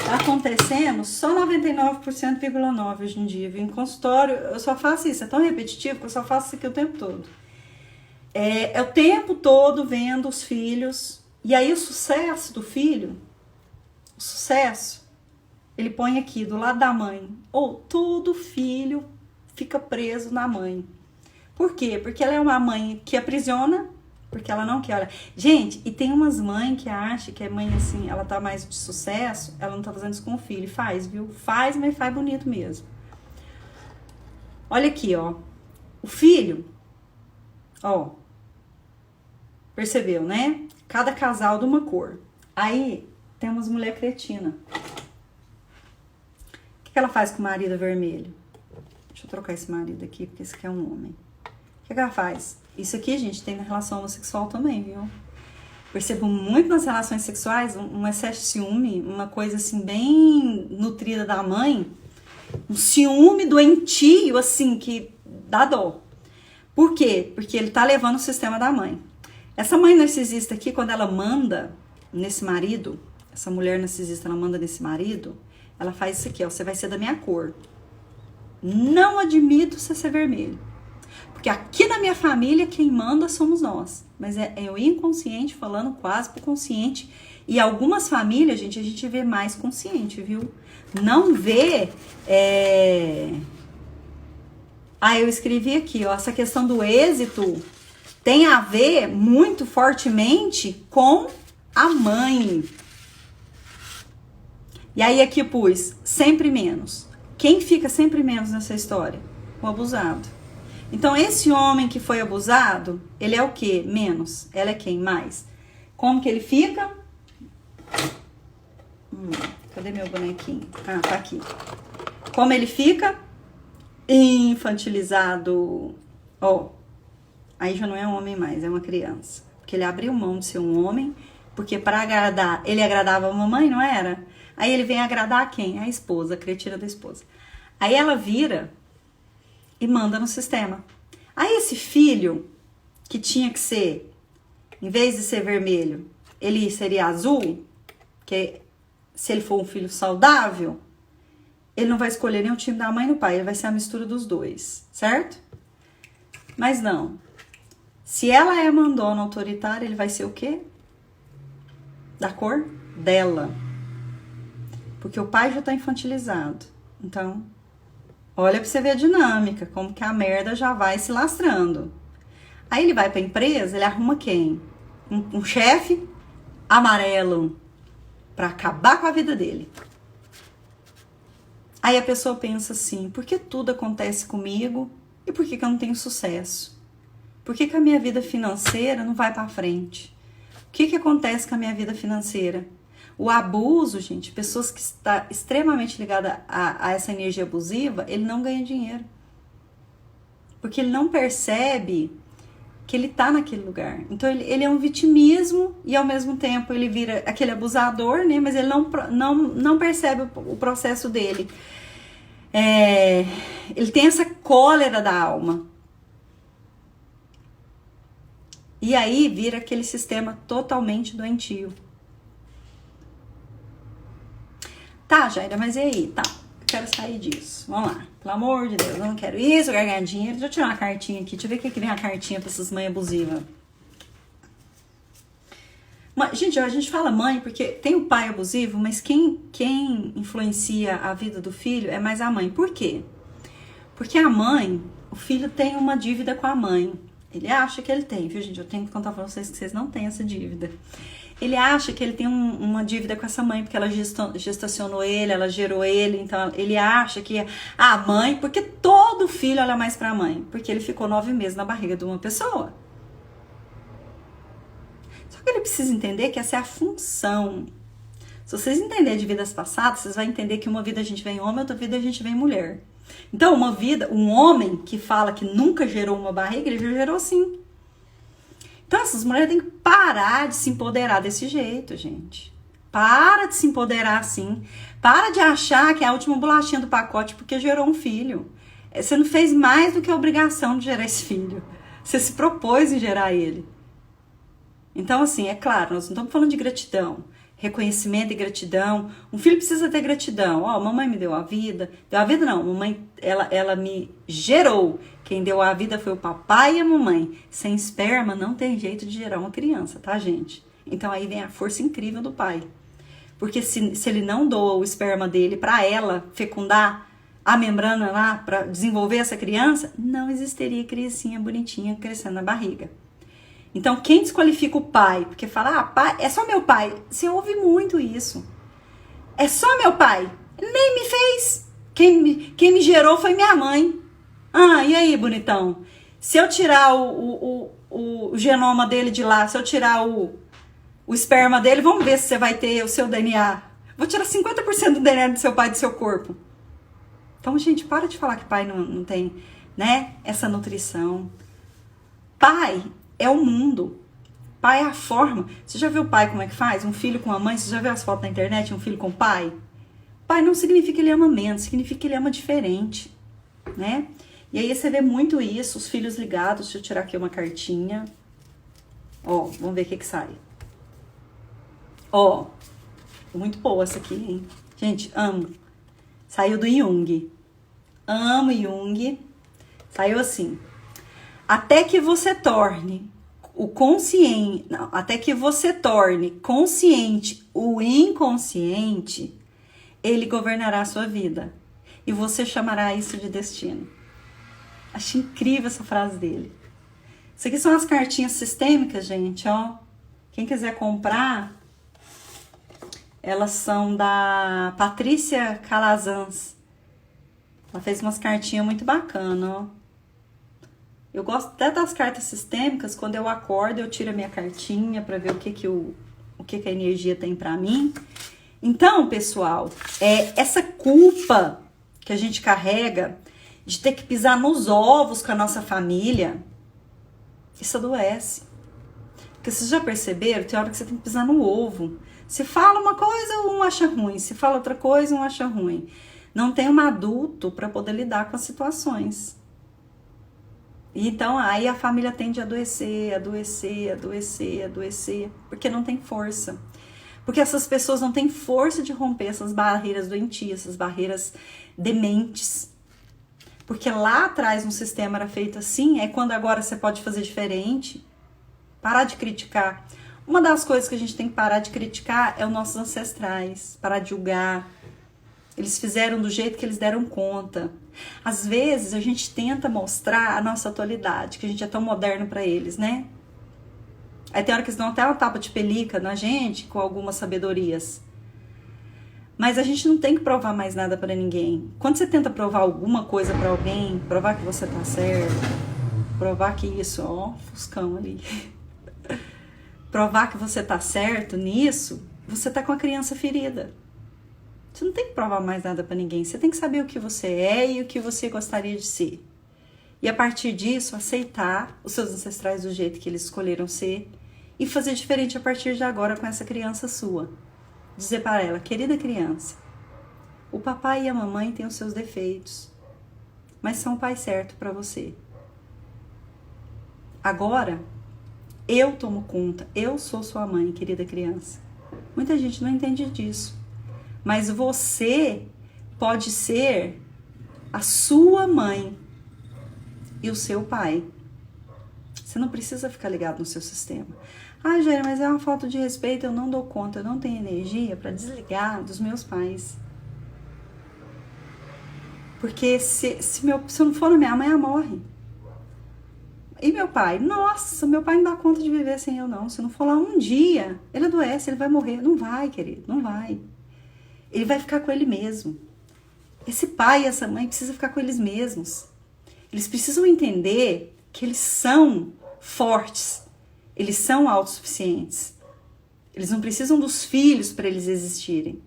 tá acontecendo só 99,9% hoje em dia, viu? Em consultório, eu só faço isso. É tão repetitivo que eu só faço isso aqui o tempo todo. É o tempo todo vendo os filhos. E aí o sucesso do filho, o sucesso... Ele põe aqui do lado da mãe. Ou todo filho fica preso na mãe. Por quê? Porque ela é uma mãe que aprisiona, porque ela não quer. Olha. Gente, e tem umas mães que acham que é mãe assim, ela tá mais de sucesso, ela não tá fazendo isso com o filho. Faz, viu? Faz, mas faz bonito mesmo. Olha aqui, ó. O filho, ó. Percebeu, né? Cada casal de uma cor. Aí, temos mulher cretina. O que ela faz com o marido vermelho? Deixa eu trocar esse marido aqui, porque esse aqui é um homem. O que ela faz? Isso aqui, gente, tem na relação homossexual também, viu? Percebo muito nas relações sexuais um excesso de ciúme, uma coisa assim bem nutrida da mãe. Um ciúme doentio, assim, que dá dó. Por quê? Porque ele tá levando o sistema da mãe. Essa mãe narcisista aqui, quando ela manda nesse marido, essa mulher narcisista, ela manda nesse marido... Ela faz isso aqui, ó. Você vai ser da minha cor. Não admito você ser vermelho. Porque aqui na minha família, quem manda somos nós. Mas é o inconsciente falando quase pro consciente. E algumas famílias, gente, a gente vê mais consciente, viu? Não vê... eu escrevi aqui, ó. Essa questão do êxito tem a ver muito fortemente com a mãe. E aí aqui pus, sempre menos. Quem fica sempre menos nessa história? O abusado. Então esse homem que foi abusado, ele é o quê? Menos. Ela é quem? Mais. Como que ele fica? Cadê meu bonequinho? Ah, tá aqui. Como ele fica? Infantilizado. Ó, aí já não é um homem mais, é uma criança. Porque ele abriu mão de ser um homem, porque para agradar, ele agradava a mamãe, não era? Aí ele vem agradar quem? A esposa, a cretina da esposa. Aí ela vira e manda no sistema. Aí esse filho, que tinha que ser, em vez de ser vermelho, ele seria azul, que se ele for um filho saudável, ele não vai escolher nem o time da mãe e do pai, ele vai ser a mistura dos dois, certo? Mas não. Se ela é mandona autoritária, ele vai ser o quê? Da cor dela. Porque o pai já tá infantilizado. Então, olha pra você ver a dinâmica, como que a merda já vai se lastrando. Aí ele vai pra empresa, ele arruma quem? Um chefe amarelo pra acabar com a vida dele. Aí a pessoa pensa assim, por que tudo acontece comigo e por que eu não tenho sucesso? Por que a minha vida financeira não vai pra frente? O que acontece com a minha vida financeira? O abuso, gente, pessoas que estão extremamente ligadas a essa energia abusiva, ele não ganha dinheiro. Porque ele não percebe que ele tá naquele lugar. Então ele é um vitimismo e ao mesmo tempo ele vira aquele abusador, né? Mas ele não percebe o processo dele. Ele tem essa cólera da alma. E aí vira aquele sistema totalmente doentio. Tá, Jaira, mas e aí? Tá, eu quero sair disso. Vamos lá. Pelo amor de Deus, eu não quero isso, eu quero ganhar dinheiro. Deixa eu tirar uma cartinha aqui. Deixa eu ver o que vem a cartinha pra essas mães abusivas. Gente, a gente fala mãe porque tem o pai abusivo, mas quem influencia a vida do filho é mais a mãe. Por quê? Porque a mãe, o filho tem uma dívida com a mãe. Ele acha que ele tem, viu, gente? Eu tenho que contar pra vocês que vocês não têm essa dívida. Ele acha que ele tem uma dívida com essa mãe, porque ela gestacionou ele, ela gerou ele, então ele acha que a mãe, porque todo filho olha mais pra mãe, porque ele ficou 9 meses na barriga de uma pessoa. Só que ele precisa entender que essa é a função. Se vocês entenderem de vidas passadas, vocês vão entender que uma vida a gente vem homem, outra vida a gente vem mulher. Então, uma vida, um homem que fala que nunca gerou uma barriga, ele já gerou sim. Então, essas mulheres têm que parar de se empoderar desse jeito, gente. Para de se empoderar assim. Para de achar que é a última bolachinha do pacote porque gerou um filho. Você não fez mais do que a obrigação de gerar esse filho. Você se propôs em gerar ele. Então, assim, é claro, nós não estamos falando de gratidão. Reconhecimento e gratidão. Um filho precisa ter gratidão. Ó, mamãe me deu a vida. Deu a vida não, mamãe, ela me gerou. Quem deu a vida foi o papai e a mamãe. Sem esperma não tem jeito de gerar uma criança, tá, gente? Então aí vem a força incrível do pai. Porque se ele não doa o esperma dele para ela fecundar a membrana lá, para desenvolver essa criança, não existiria criancinha bonitinha crescendo na barriga. Então, quem desqualifica o pai? Porque fala, pai, é só meu pai. Você ouve muito isso. É só meu pai. Nem me fez. Quem me gerou foi minha mãe. Ah, e aí, bonitão? Se eu tirar o genoma dele de lá, se eu tirar o esperma dele, vamos ver se você vai ter o seu DNA. Vou tirar 50% do DNA do seu pai do seu corpo. Então, gente, para de falar que pai não tem, né, essa nutrição. Pai é o mundo. Pai é a forma. Você já viu o pai como é que faz? Um filho com a mãe? Você já viu as fotos na internet? Um filho com o pai? Pai não significa que ele ama menos, significa que ele ama diferente, né? E aí você vê muito isso, os filhos ligados. Deixa eu tirar aqui uma cartinha. Ó, vamos ver o que sai. Ó, muito boa essa aqui, hein? Gente, amo. Saiu do Jung. Amo Jung. Saiu assim. Até que você torne até que você torne consciente o inconsciente, ele governará a sua vida. E você chamará isso de destino. Acho incrível essa frase dele. Isso aqui são as cartinhas sistêmicas, gente, ó. Quem quiser comprar, elas são da Patrícia Calazans. Ela fez umas cartinhas muito bacanas, ó. Eu gosto até das cartas sistêmicas. Quando eu acordo, eu tiro a minha cartinha para ver o que a energia tem para mim. Então, pessoal, essa culpa que a gente carrega de ter que pisar nos ovos com a nossa família, isso adoece. Porque vocês já perceberam? Tem hora que você tem que pisar no ovo. Se fala uma coisa, um acha ruim. Se fala outra coisa, um acha ruim. Não tem um adulto para poder lidar com as situações. Então, aí a família tende a adoecer, porque não tem força. Porque essas pessoas não têm força de romper essas barreiras doentias, essas barreiras dementes. Porque lá atrás um sistema era feito assim, quando agora você pode fazer diferente. Parar de criticar. Uma das coisas que a gente tem que parar de criticar é os nossos ancestrais, parar de julgar. Eles fizeram do jeito que eles deram conta. Às vezes a gente tenta mostrar a nossa atualidade, que a gente é tão moderno para eles, né? Aí tem hora que eles dão até uma tapa de pelica na gente, com algumas sabedorias. Mas a gente não tem que provar mais nada para ninguém. Quando você tenta provar alguma coisa para alguém, provar que você tá certo, provar que isso, ó, fuscão ali. Provar que você tá certo nisso, você tá com a criança ferida. Você não tem que provar mais nada para ninguém. Você tem que saber o que você é e o que você gostaria de ser. E a partir disso, aceitar os seus ancestrais do jeito que eles escolheram ser e fazer diferente a partir de agora com essa criança sua. Dizer para ela, querida criança, o papai e a mamãe têm os seus defeitos, mas são o pai certo para você. Agora, eu tomo conta, eu sou sua mãe, querida criança. Muita gente não entende disso. Mas você pode ser a sua mãe e o seu pai. Você não precisa ficar ligado no seu sistema. Ah, Jair, mas é uma falta de respeito, eu não dou conta, eu não tenho energia para desligar dos meus pais. Porque se eu não for na minha mãe, ela morre. E meu pai? Nossa, meu pai não dá conta de viver sem eu, não. Se eu não for lá um dia, ele adoece, ele vai morrer. Não vai, querido, não vai. Ele vai ficar com ele mesmo. Esse pai e essa mãe precisam ficar com eles mesmos. Eles precisam entender que eles são fortes. Eles são autossuficientes. Eles não precisam dos filhos para eles existirem.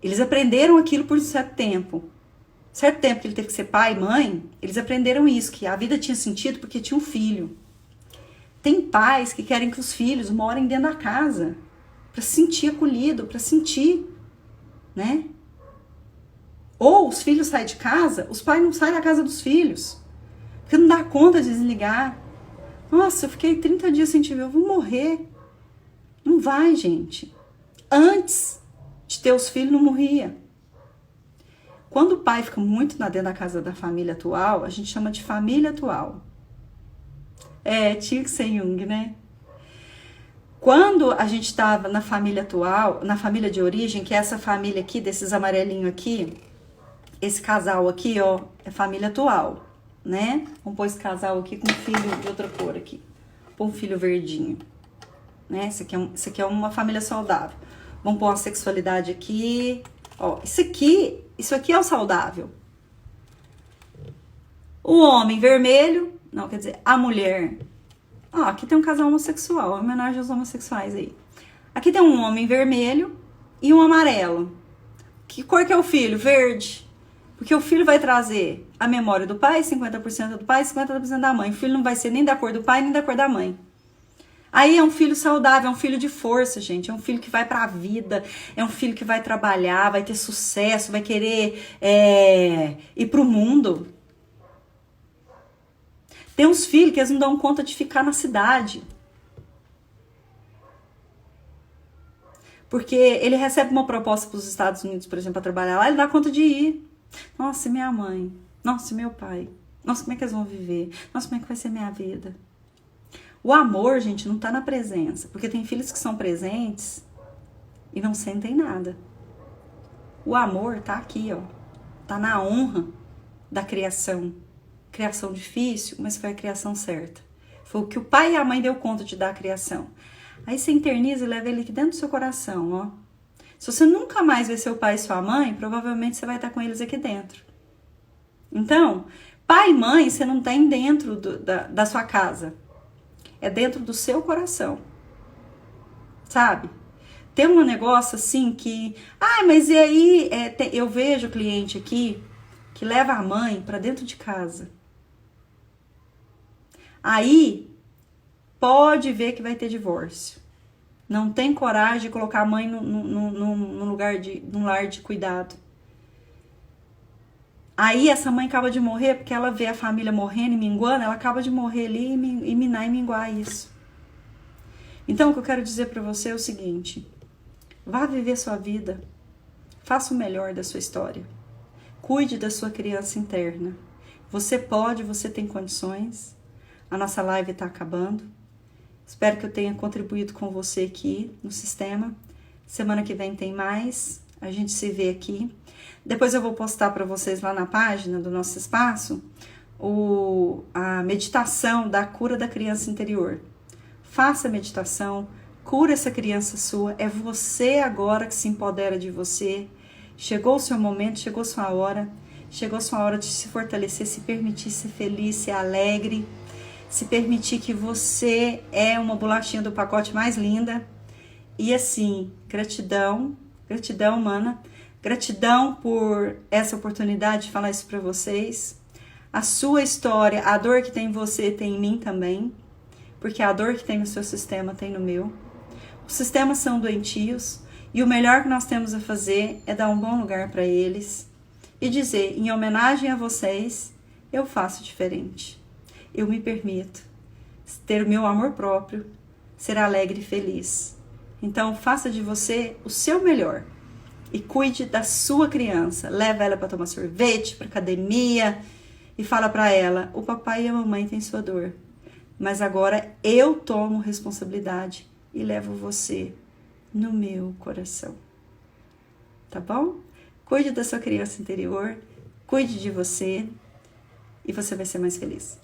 Eles aprenderam aquilo por um certo tempo. Certo tempo que ele teve que ser pai e mãe, eles aprenderam isso, que a vida tinha sentido porque tinha um filho. Tem pais que querem que os filhos morem dentro da casa, para se sentir acolhido, para sentir, né? Ou os filhos saem de casa, os pais não saem da casa dos filhos, porque não dá conta de desligar. Nossa, eu fiquei 30 dias sem te ver, eu vou morrer. Não vai, gente. Antes de ter os filhos, não morria. Quando o pai fica muito dentro da casa da família atual, a gente chama de família atual. Tinha que ser Jung, né? Quando a gente estava na família atual, na família de origem, que é essa família aqui, desses amarelinhos aqui, esse casal aqui, ó, é família atual, né? Vamos pôr esse casal aqui com um filho de outra cor aqui. Pôr um filho verdinho, né? Isso aqui é uma família saudável. Vamos pôr uma sexualidade aqui. Ó, isso aqui é o saudável. O homem vermelho, não, quer dizer, a mulher. Ó, aqui tem um casal homossexual, homenagem aos homossexuais aí. Aqui tem um homem vermelho e um amarelo. Que cor que é o filho? Verde. Porque o filho vai trazer a memória do pai, 50% do pai, 50% da mãe. O filho não vai ser nem da cor do pai, nem da cor da mãe. Aí é um filho saudável, é um filho de força, gente. É um filho que vai pra vida, é um filho que vai trabalhar, vai ter sucesso, vai querer ir pro mundo. Tem uns filhos que eles não dão conta de ficar na cidade. Porque ele recebe uma proposta para os Estados Unidos, por exemplo, para trabalhar lá, ele dá conta de ir. Nossa, e minha mãe? Nossa, e meu pai? Nossa, como é que eles vão viver? Nossa, como é que vai ser minha vida? O amor, gente, não tá na presença. Porque tem filhos que são presentes e não sentem nada. O amor tá aqui, ó. Tá na honra da criação. Criação difícil, mas foi a criação certa. Foi o que o pai e a mãe deu conta de dar a criação. Aí você interniza e leva ele aqui dentro do seu coração, ó. Se você nunca mais ver seu pai e sua mãe, provavelmente você vai estar com eles aqui dentro. Então, pai e mãe você não tem dentro da sua casa. É dentro do seu coração. Sabe? Tem um negócio assim que... mas e aí? Eu vejo cliente aqui que leva a mãe para dentro de casa. Aí, pode ver que vai ter divórcio. Não tem coragem de colocar a mãe num lar de cuidado. Aí essa mãe acaba de morrer, porque ela vê a família morrendo e minguando, ela acaba de morrer ali e minar e minguar isso. Então o que eu quero dizer pra você é o seguinte: vá viver sua vida, faça o melhor da sua história, cuide da sua criança interna. Você pode, você tem condições. A nossa live tá acabando. Espero que eu tenha contribuído com você aqui no sistema. Semana que vem tem mais. A gente se vê aqui. Depois eu vou postar para vocês lá na página do nosso espaço a meditação da cura da criança interior. Faça a meditação, cura essa criança sua. É você agora que se empodera de você. Chegou o seu momento, chegou a sua hora. Chegou a sua hora de se fortalecer, se permitir ser feliz, ser alegre. Se permitir que você é uma bolachinha do pacote mais linda. E assim, gratidão, mana. Gratidão por essa oportunidade de falar isso para vocês. A sua história, a dor que tem em você, tem em mim também. Porque a dor que tem no seu sistema tem no meu. Os sistemas são doentios. E o melhor que nós temos a fazer é dar um bom lugar para eles. E dizer, em homenagem a vocês, eu faço diferente. Eu me permito ter o meu amor próprio, ser alegre e feliz. Então, faça de você o seu melhor. E cuide da sua criança. Leva ela para tomar sorvete, para academia. E fala para ela, o papai e a mamãe têm sua dor. Mas agora eu tomo responsabilidade e levo você no meu coração. Tá bom? Cuide da sua criança interior. cuide de você e você vai ser mais feliz.